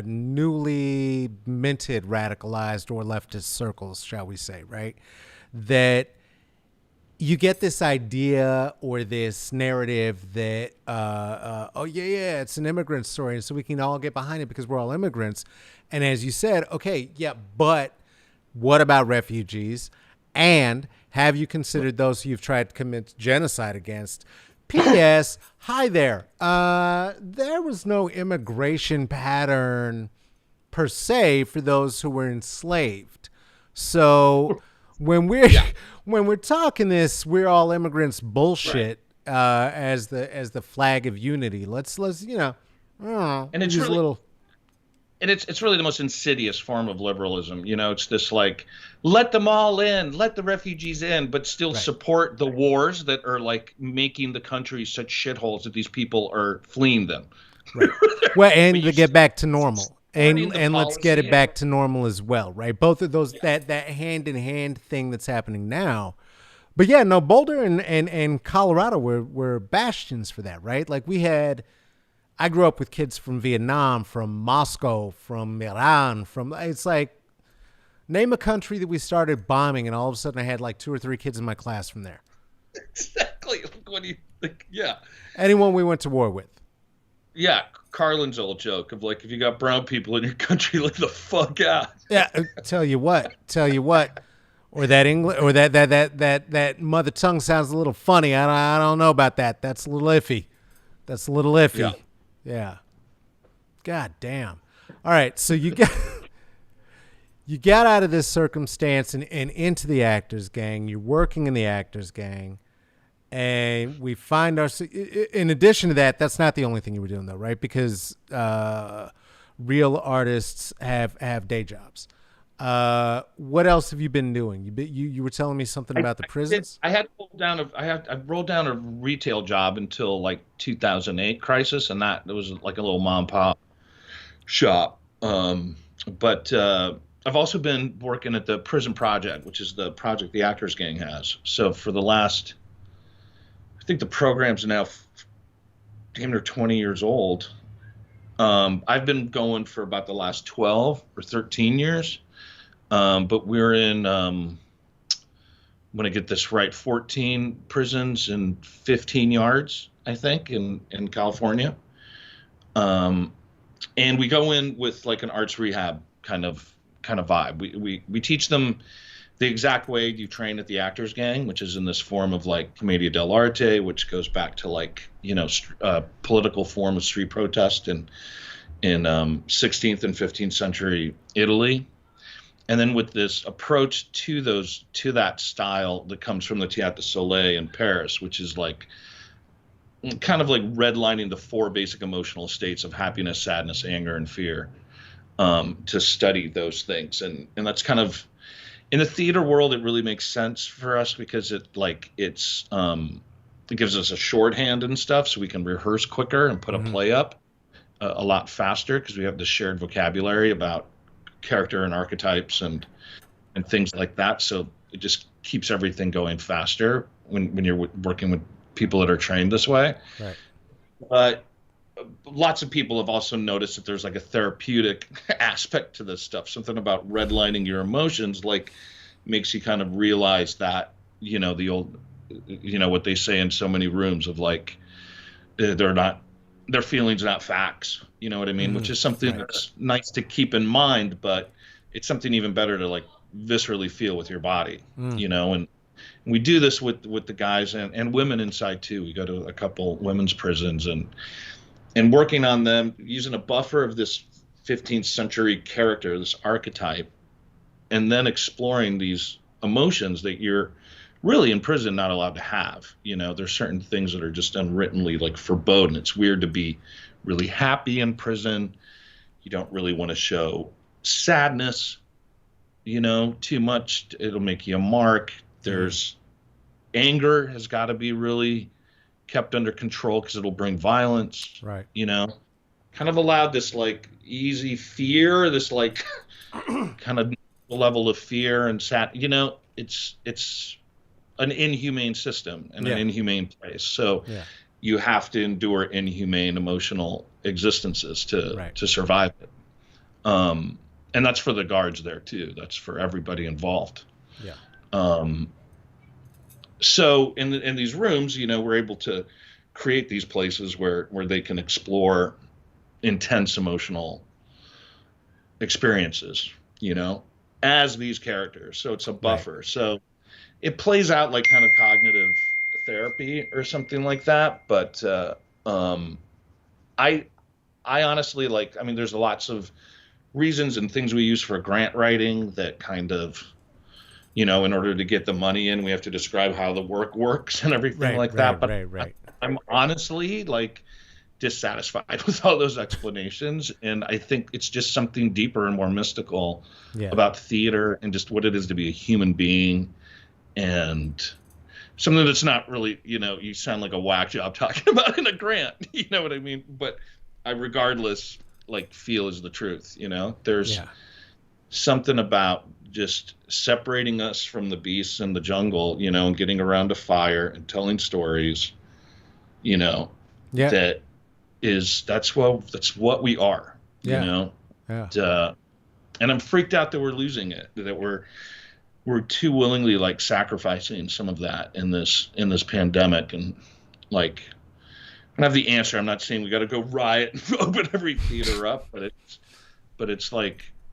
newly minted radicalized or leftist circles, shall we say, right, that you get this idea or this narrative that, it's an immigrant story, and so we can all get behind it because we're all immigrants. And as you said, okay, yeah, but what about refugees? And have you considered those who you've tried to commit genocide against? P.S. Hi there. There was no immigration pattern per se for those who were enslaved. So when we're talking this, we're all immigrants bullshit, right, as the flag of unity. Let's and it's really, little. And it's really the most insidious form of liberalism. It's this like, let them all in, let the refugees in, but still support the wars that are like making the country such shitholes that these people are fleeing them. Right. Well, and to get back to normal. And let's get it back to normal as well, right? Both of those, that hand in hand thing that's happening now. But yeah, no, Boulder and Colorado were bastions for that, right? Like I grew up with kids from Vietnam, from Moscow, from Iran, it's like, name a country that we started bombing, and all of a sudden I had like 2 or 3 kids in my class from there. Exactly. What do you think? Yeah. Anyone we went to war with. Yeah. Carlin's old joke of like, if you got brown people in your country, let the fuck out. Yeah. Tell you what. Or that English, or that mother tongue sounds a little funny. I don't know about that. That's a little iffy. Yeah. God damn. All right. So you got out of this circumstance and into the Actors Gang. You're working in the Actors Gang, and we find in addition to that, that's not the only thing you were doing though, right? Because real artists have day jobs. What else have you been doing? You were telling me something about the prisons? I rolled down a retail job until like 2008 crisis, and that was like a little mom and pop shop. But I've also been working at the Prison Project, which is the project the Actors Gang has. So for the last, I think the program's now damn near 20 years old. I've been going for about the last 12 or 13 years. But we're in, I'm going to get this right, 14 prisons and 15 yards, I think, in California. And we go in with like an arts rehab kind of vibe. We teach them the exact way you train at the Actors Gang, which is in this form of like commedia dell'arte, which goes back to like, political form of street protest in 16th and 15th century Italy. And then with this approach to that style that comes from the Théâtre du Soleil in Paris, which is like kind of like redlining the 4 basic emotional states of happiness, sadness, anger, and fear, to study those things. And that's kind of, in the theater world, it really makes sense for us because it gives us a shorthand and stuff, so we can rehearse quicker and put a play up a lot faster because we have the shared vocabulary about character and archetypes and things like that. So it just keeps everything going faster when you're working with people that are trained this way. Right. But lots of people have also noticed that there's like a therapeutic aspect to this stuff. Something about redlining your emotions like makes you kind of realize that, the old what they say in so many rooms of like, their feelings, not facts. You know what I mean? Which is something that's nice to keep in mind, but it's something even better to like viscerally feel with your body, and we do this with the guys and women inside too. We go to a couple women's prisons and working on them using a buffer of this 15th century character, this archetype, and then exploring these emotions that you're really in prison not allowed to have. There's certain things that are just unwrittenly like forbidden. It's weird to be really happy in prison. You don't really want to show sadness, too much. It'll make you a mark. There's anger has got to be really kept under control because it'll bring violence. Right. Kind of allowed this like easy fear, this like kind of level of fear and it's an inhumane system and an inhumane place. So you have to endure inhumane emotional existences to survive it. And that's for the guards there too. That's for everybody involved. Yeah. So in these rooms, we're able to create these places where they can explore intense emotional experiences, as these characters. So it's a buffer. Right. So it plays out like kind of cognitive therapy or something like that. But I honestly there's lots of reasons and things we use for grant writing that kind of, in order to get the money in, we have to describe how the work works and everything that. But I'm honestly like dissatisfied with all those explanations. And I think it's just something deeper and more mystical about theater and just what it is to be a human being, and something that's not really, you sound like a whack job talking about in a grant, you know what I mean? But I regardless feel is the truth, there's something about just separating us from the beasts in the jungle, and getting around a fire and telling stories, that's what we are, and I'm freaked out that we're losing it, that we're too willingly sacrificing some of that in this pandemic. And I don't have the answer. I'm not saying we got to go riot and open every theater up, but it's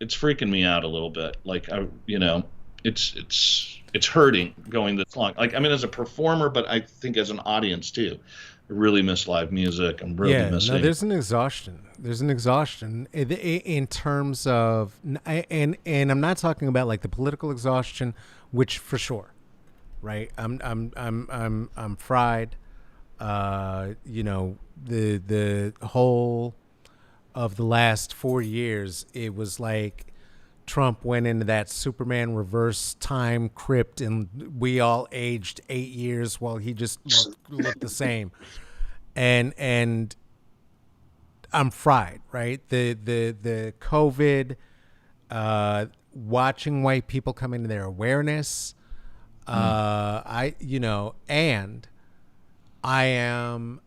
it's freaking me out a little bit. It's hurting going this long. As a performer, but I think as an audience too, I really miss live music. I'm really missing. No, there's an exhaustion. In terms of, and I'm not talking about the political exhaustion, which for sure, right? I'm fried. The whole of the last 4 years, it was like Trump went into that Superman reverse time crypt and we all aged 8 years while he just looked the same. And I'm fried, right? The COVID, watching white people come into their awareness. I am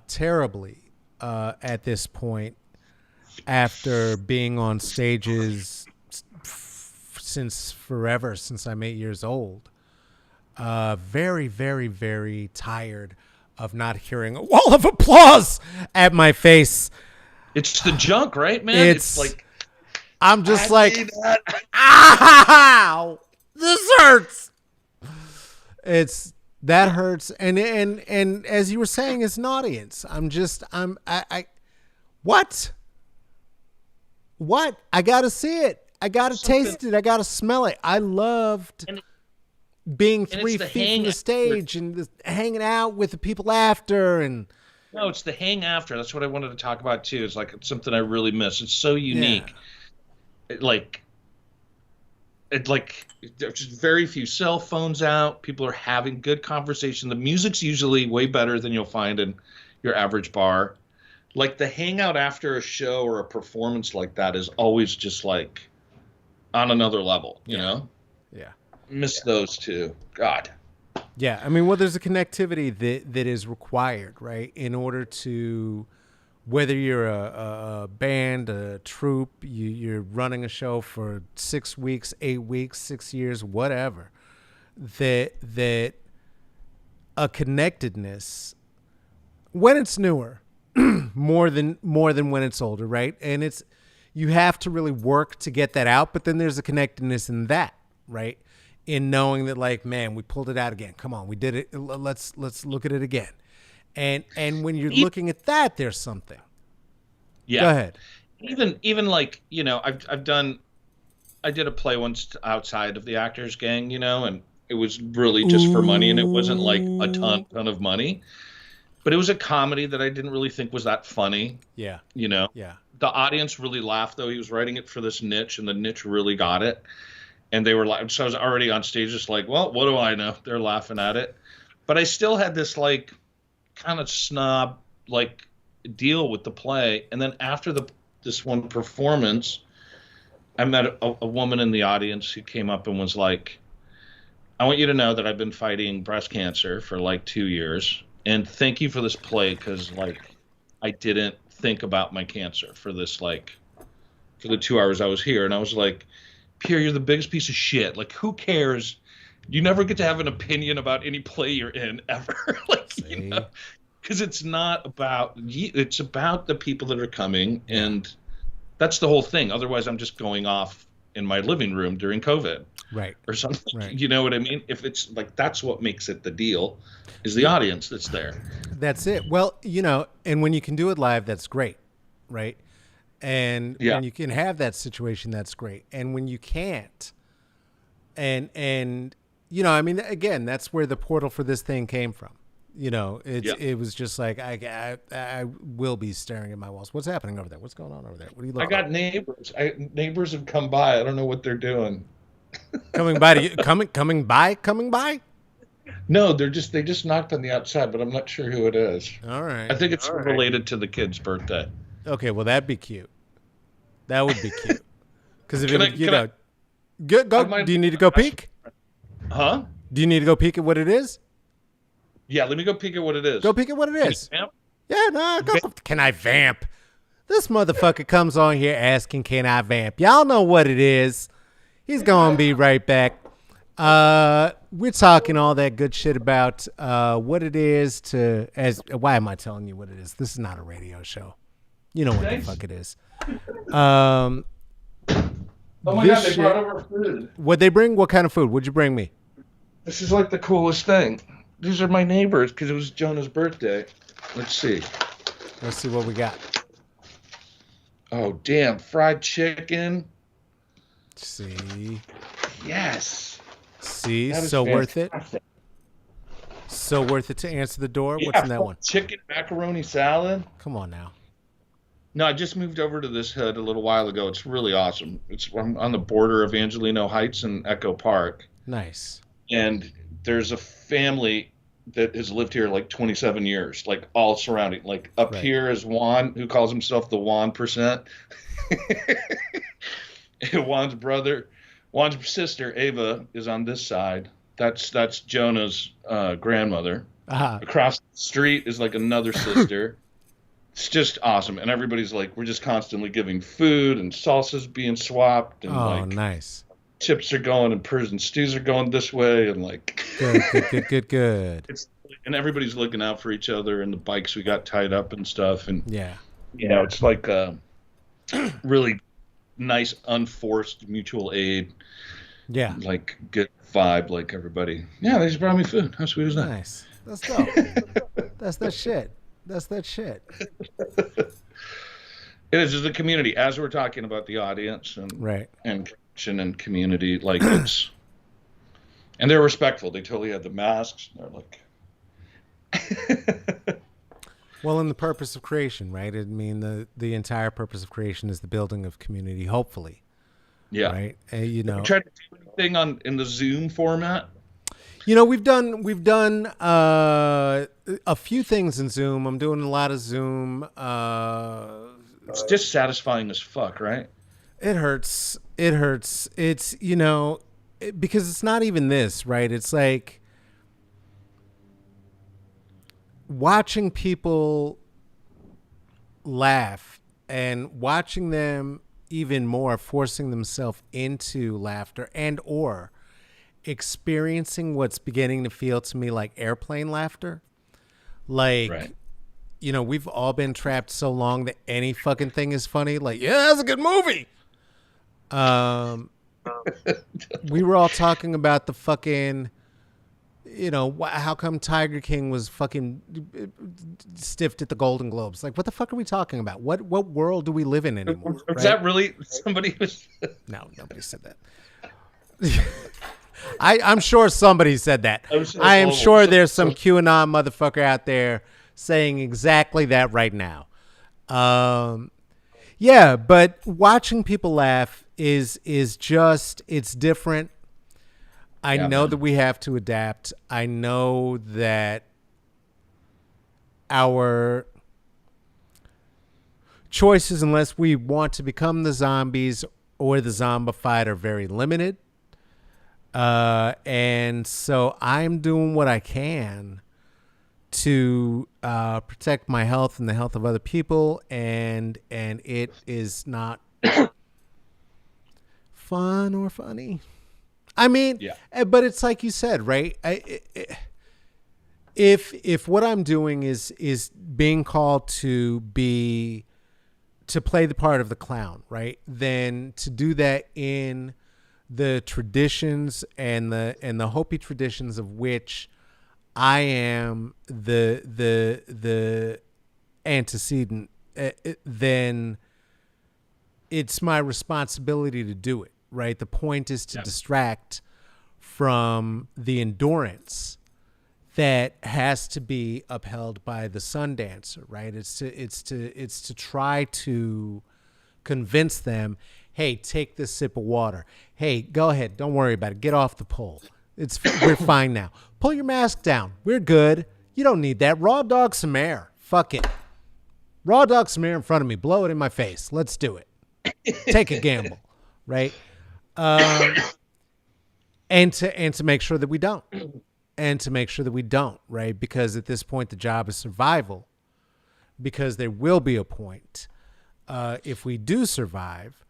terribly at this point, after being on stages since forever, since I'm 8 years old, very, very, very tired of not hearing a wall of applause at my face. It's the junk, right, man? I'm just ow, this hurts. That hurts. And as you were saying, as an audience, what? I got to see it. I got to taste it. I got to smell it. I loved being 3 feet from the stage and hanging out with the people after. No, it's the hang after. That's what I wanted to talk about too. It's it's something I really miss. It's so unique. Yeah. There's just very few cell phones out. People are having good conversation. The music's usually way better than you'll find in your average bar. The hangout after a show or a performance like that is always just on another level, you know? Yeah. Miss those two. God. Yeah. There's a connectivity that is required, right? In order to, whether you're a band, a troupe, you're running a show for 6 weeks, 8 weeks, 6 years, whatever, that a connectedness when it's newer, more than when it's older, right? And it's, you have to really work to get that out, but then there's a connectedness in that, right? In knowing that, like, man, we pulled it out again. Come on, we did it. Let's look at it again. And when you're looking at that, there's something. Yeah. Go ahead. Even like, you know, I did a play once outside of the Actors Gang, you know, and it was really just for money, and it wasn't like a ton of money, but it was a comedy that I didn't really think was that funny. Yeah. You know? Yeah. The audience really laughed, though. He was writing it for this niche, and the niche really got it. And they were like, so I was already on stage just like, well, what do I know? They're laughing at it. But I still had this like kind of snob like deal with the play. And then after this one performance, I met a woman in the audience who came up and was like, I want you to know that I've been fighting breast cancer for like 2 years. And thank you for this play, because like I didn't think about my cancer for this, like, for the 2 hours I was here. And I was like, Pierre, you're the biggest piece of shit. Like, who cares? You never get to have an opinion about any play you're in ever. Like, See? you know, because it's not about you, it's about the people that are coming, and that's the whole thing. Otherwise, I'm just going off in my living room during COVID, Right, or something. Right. You know what I mean? If it's like, that's what makes it the deal, is the audience that's there. That's it. Well, you know, and when you can do it live, that's great, right? And when you can have that situation, that's great. And when you can't, and you know, I mean, again, that's where the portal for this thing came from. You know, it was just like, I will be staring at my walls. What's happening over there? What's going on over there? What are you looking I got neighbors. Neighbors have come by. I don't know what they're doing. coming by to you, coming by? No, they just knocked on the outside, but I'm not sure who it is. All right. I think it's related to the kid's birthday. Okay, well, that'd be cute. That would be cute. Because if go. Do you need to go peek? Huh? Do you need to go peek at what it is? Yeah, let me go peek at what it is. Go peek at what it is. Vamp? Yeah, no, can I vamp? This motherfucker comes on here asking, can I vamp? Y'all know what it is. He's going to be right back. We're talking all that good shit about what it is to, why am I telling you what it is? This is not a radio show. You know what the fuck it is. Oh my God, they brought over food. What'd they bring? What kind of food? What'd you bring me? This is like the coolest thing. These are my neighbors because it was Jonah's birthday. Let's see. Let's see what we got. Oh, damn. Fried chicken. See. Yes. See, so worth it. So worth it to answer the door. Yeah, what's in that one? Chicken macaroni salad. Come on now. No, I just moved over to this hood a little while ago. It's really awesome. I'm on the border of Angelino Heights and Echo Park. Nice. And there's a family that has lived here like 27 years, like all surrounding. Like up here is Juan, who calls himself the Juan percent. Juan's sister, Ava, is on this side. That's Jonah's grandmother. Uh-huh. Across the street is like another sister. It's just awesome. And everybody's like, we're just constantly giving food, and salsa's being swapped. And nice. Chips are going, and Persian stews are going this way. And like, good. And everybody's looking out for each other, and the bikes we got tied up and stuff. And, you know, it's like a really nice, unforced mutual aid. Yeah. Like good vibe, like everybody. Yeah, they just brought me food. How sweet is that? Nice. Let's go. That's that shit. It is just a community. As we're talking about the audience and connection and community, like it's, and they're respectful. They totally had the masks. They're like, well, in the purpose of creation, right? I mean, the entire purpose of creation is the building of community. Hopefully, right? You know, try to do anything in the Zoom format. You know, we've done a few things in Zoom. I'm doing a lot of Zoom. It's dissatisfying as fuck, right? It hurts. It's, you know, because it's not even this, right? It's like watching people laugh and watching them even more forcing themselves into laughter and or experiencing what's beginning to feel to me like airplane laughter. Like, Right. you know, we've all been trapped so long that any fucking thing is funny. Like, yeah, that's a good movie. We were all talking about the fucking, you know, how come Tiger King was fucking stiffed at the Golden Globes? Like, what the fuck are we talking about? What world do we live in anymore? Was Right? that really somebody was? No, nobody said that. I'm sure somebody said that. I am sure there's some QAnon motherfucker out there saying exactly that right now. Yeah, but watching people laugh is just, it's different. I know that we have to adapt. I know that our choices, unless we want to become the zombies or the zombified, are very limited. And so I'm doing what I can to protect my health and the health of other people, and it is not fun or funny. I mean, but it's like you said, right? If what I'm doing is being called to play the part of the clown, right? Then to do that in the traditions and the Hopi traditions of which I am the antecedent, then it's my responsibility to do it, right? The point is to distract from the endurance that has to be upheld by the sun dancer, right? It's to try to convince them, hey, take this sip of water. Hey, go ahead, don't worry about it. Get off the pole. We're fine now. Pull your mask down. We're good. You don't need that. Raw dog some air. Fuck it. Raw dog some air in front of me. Blow it in my face. Let's do it. Take a gamble, right? And to make sure that we don't. And to make sure that we don't, right? Because at this point, the job is survival. Because there will be a point, if we do survive,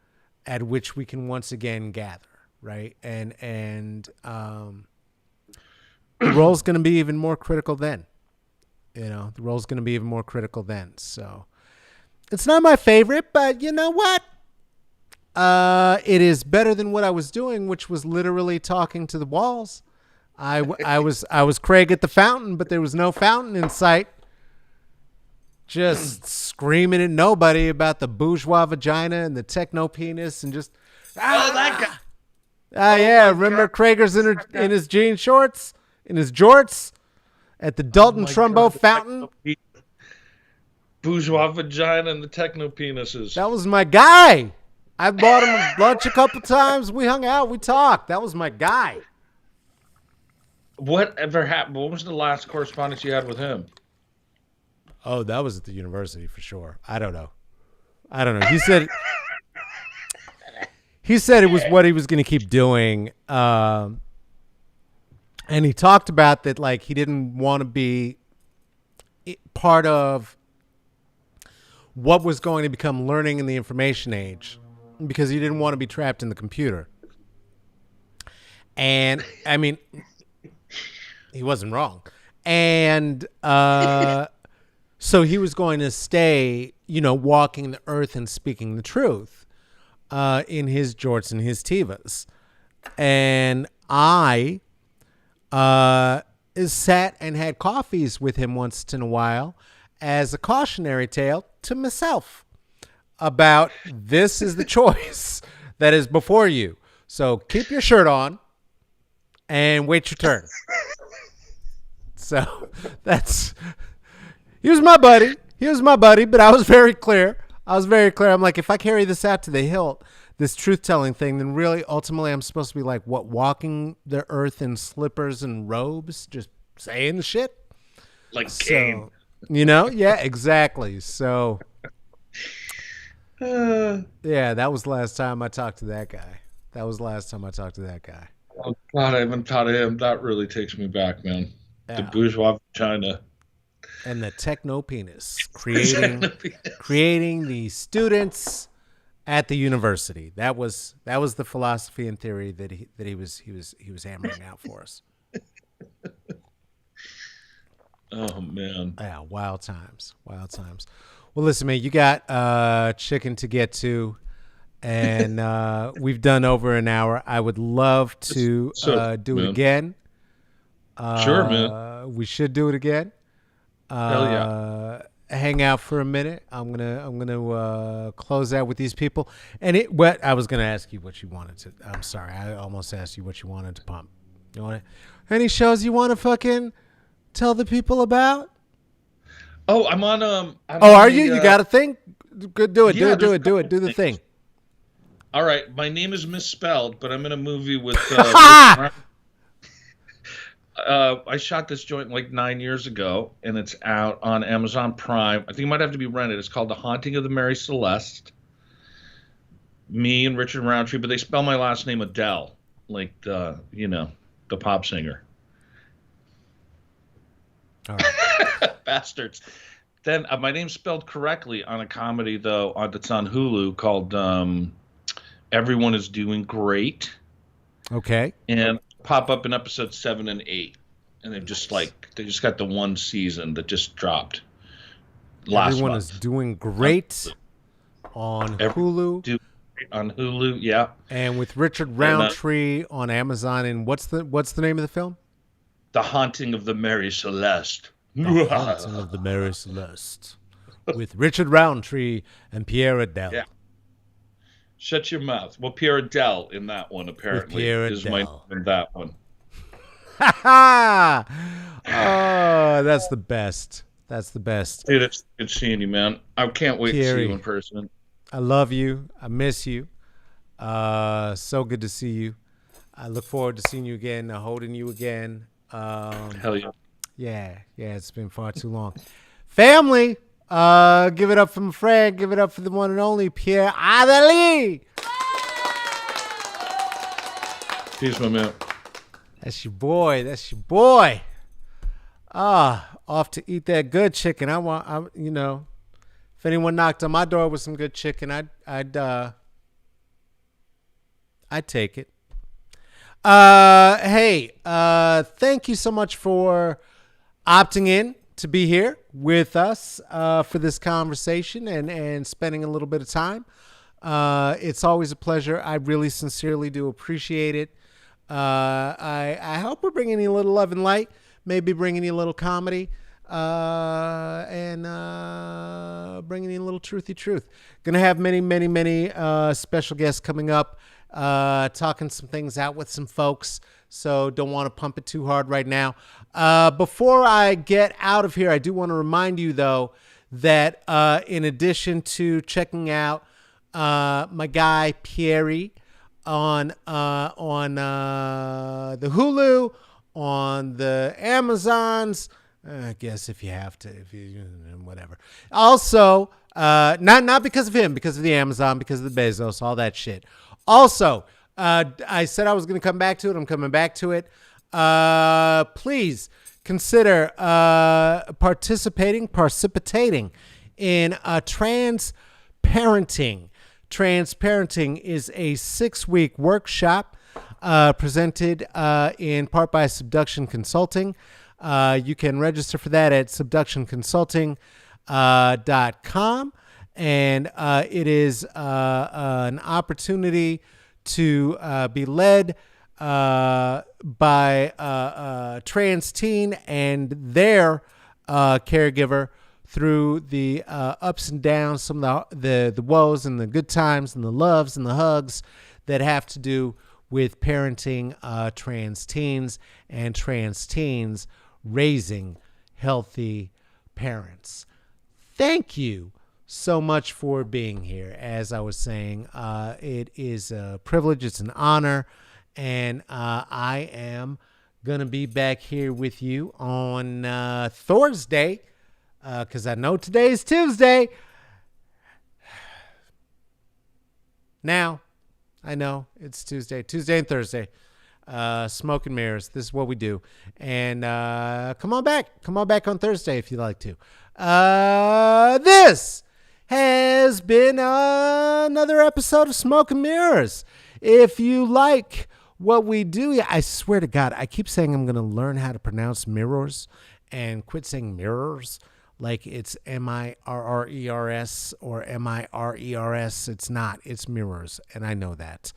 at which we can once again gather, right? And the role's going to be even more critical then. You know, the role's going to be even more critical then. So it's not my favorite, but you know what? It is better than what I was doing, which was literally talking to the walls. I was Craig at the fountain, but there was no fountain in sight. Just screaming at nobody about the bourgeois vagina and the techno penis and just that guy. Yeah, remember Krager's in his jean shorts, in his jorts, at the Dalton Trumbo fountain. Bourgeois vagina and the techno penises. That was my guy. I bought him lunch a couple times. We hung out. We talked. That was my guy. Whatever happened? What was the last correspondence you had with him? Oh, that was at the university for sure. I don't know. He said it was what he was going to keep doing. And he talked about that, like, he didn't want to be part of what was going to become learning in the information age because he didn't want to be trapped in the computer. And I mean, he wasn't wrong. And so he was going to stay, you know, walking the earth and speaking the truth in his jorts and his tivas. And I sat and had coffees with him once in a while as a cautionary tale to myself about this is the choice that is before you. So keep your shirt on and wait your turn. So he was my buddy. But I was very clear. I'm like, if I carry this out to the hilt, this truth-telling thing, then really, ultimately, I'm supposed to be like, what, walking the earth in slippers and robes, just saying the shit? Like Kane. You know? Yeah, exactly. So, yeah, that was the last time I talked to that guy. Oh, God, I haven't thought of him. That really takes me back, man. Yeah. The bourgeois vagina. And the techno penis, creating the students at the university. That was the philosophy and theory that he was hammering out for us. Oh man. Yeah, wild times. Wild times. Well, listen, man, you got chicken to get to, and we've done over an hour. I would love to do it again. Sure, man. We should do it again. Hell yeah. Hang out for a minute. I'm gonna close out with these people. And what I was gonna ask you what you wanted to. I'm sorry, I almost asked you what you wanted to pump. You want it? Any shows you want to fucking tell the people about? Oh, I'm on. Are you? You got a thing? Good, do it. Do the thing. All right, my name is misspelled, but I'm in a movie with. I shot this joint like 9 years ago, and it's out on Amazon Prime. I think it might have to be rented. It's called The Haunting of the Mary Celeste. Me and Richard Roundtree, but they spell my last name Adele, like the pop singer. All right. Bastards. Then my name's spelled correctly on a comedy though that's on Hulu called Everyone is Doing Great. Okay. And pop up in episodes 7 and 8, and they just got the one season that just dropped last Everyone month. is Doing Great on Hulu. On Hulu, yeah. And with Richard Roundtree on Amazon. And what's the name of the film? The Haunting of the Mary Celeste. The Haunting of the Mary Celeste. With Richard Roundtree and Pierre Adeli. Yeah. Shut your mouth. Well, Pierre Adeli in that one apparently is my name in that one. Oh, that's the best. That's the best. Dude, it's good seeing you, man. I can't wait to see you in person. I love you. I miss you. So good to see you. I look forward to seeing you again, holding you again. Hell yeah. Yeah, it's been far too long. Family, give it up for my friend. Give it up for the one and only Pierre Adeli. Peace, my man. That's your boy. Off to eat that good chicken. If anyone knocked on my door with some good chicken, I'd take it. Hey, thank you so much for opting in to be here with us for this conversation and spending a little bit of time. It's always a pleasure. I really sincerely do appreciate it. I hope we're bringing you a little love and light, maybe bringing you a little comedy, and bringing you a little truthy truth. Going to have many special guests coming up, talking some things out with some folks. So don't want to pump it too hard right now. Before I get out of here, I do want to remind you, though, that in addition to checking out my guy Pierre on the Hulu, on the Amazons, I guess if you have to, whatever. Also, not because of him, because of the Amazon, because of the Bezos, all that shit. Also, I said I was going to come back to it. I'm coming back to it. Please consider participating in trans parenting. Trans parenting is a 6-week workshop presented in part by Subduction Consulting. You can register for that at subductionconsulting.com. And it is an opportunity to be led by a trans teen and their caregiver through the ups and downs, some of the woes and the good times and the loves and the hugs that have to do with parenting trans teens and trans teens raising healthy parents. Thank you so much for being here. As I was saying, it is a privilege. It's an honor. And I am going to be back here with you on Thursday, because I know today is Tuesday. Now, I know it's Tuesday and Thursday. Smoke and mirrors. This is what we do. And come on back on Thursday if you'd like to. This has been another episode of Smoke and Mirrors. If you like what we do, I swear to God, I keep saying I'm going to learn how to pronounce mirrors and quit saying mirrors like it's M-I-R-R-E-R-S or M-I-R-E-R-S. It's not. It's mirrors, and I know that.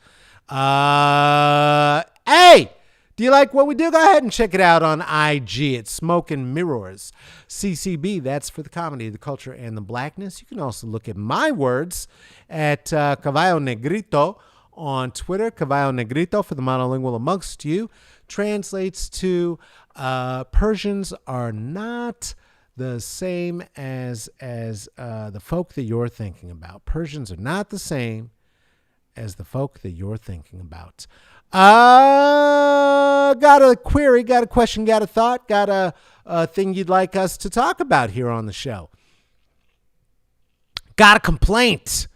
Hey! Do you like what we do? Go ahead and check it out on IG. It's Smoke and Mirrors. CCB, that's for the comedy, the culture, and the blackness. You can also look at my words at Caballo Negrito on Twitter. Caballo Negrito, for the monolingual amongst you, translates to Persians are not the same as the folk that you're thinking about. Persians are not the same as the folk that you're thinking about. Got a query, got a question, got a thought, got a thing you'd like us to talk about here on the show. Got a complaint.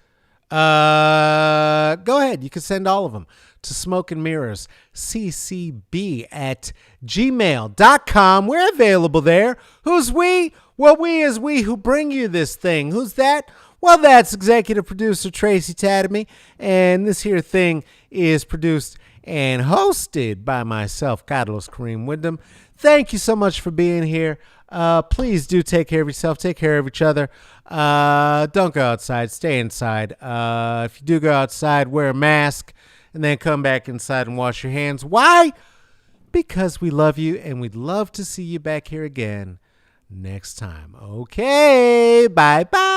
Go ahead. You can send all of them to Smoke and Mirrors, ccb at gmail.com. We're available there. Who's we? Well, we is we who bring you this thing. Who's that? Well, that's executive producer Tracy Tatamy, and this here thing is produced and hosted by myself, Carlos Kareem Wyndham. Thank you so much for being here. Please do take care of yourself. Take care of each other. Don't go outside. Stay inside. If you do go outside, wear a mask and then come back inside and wash your hands. Why? Because we love you and we'd love to see you back here again next time. Okay. Bye-bye.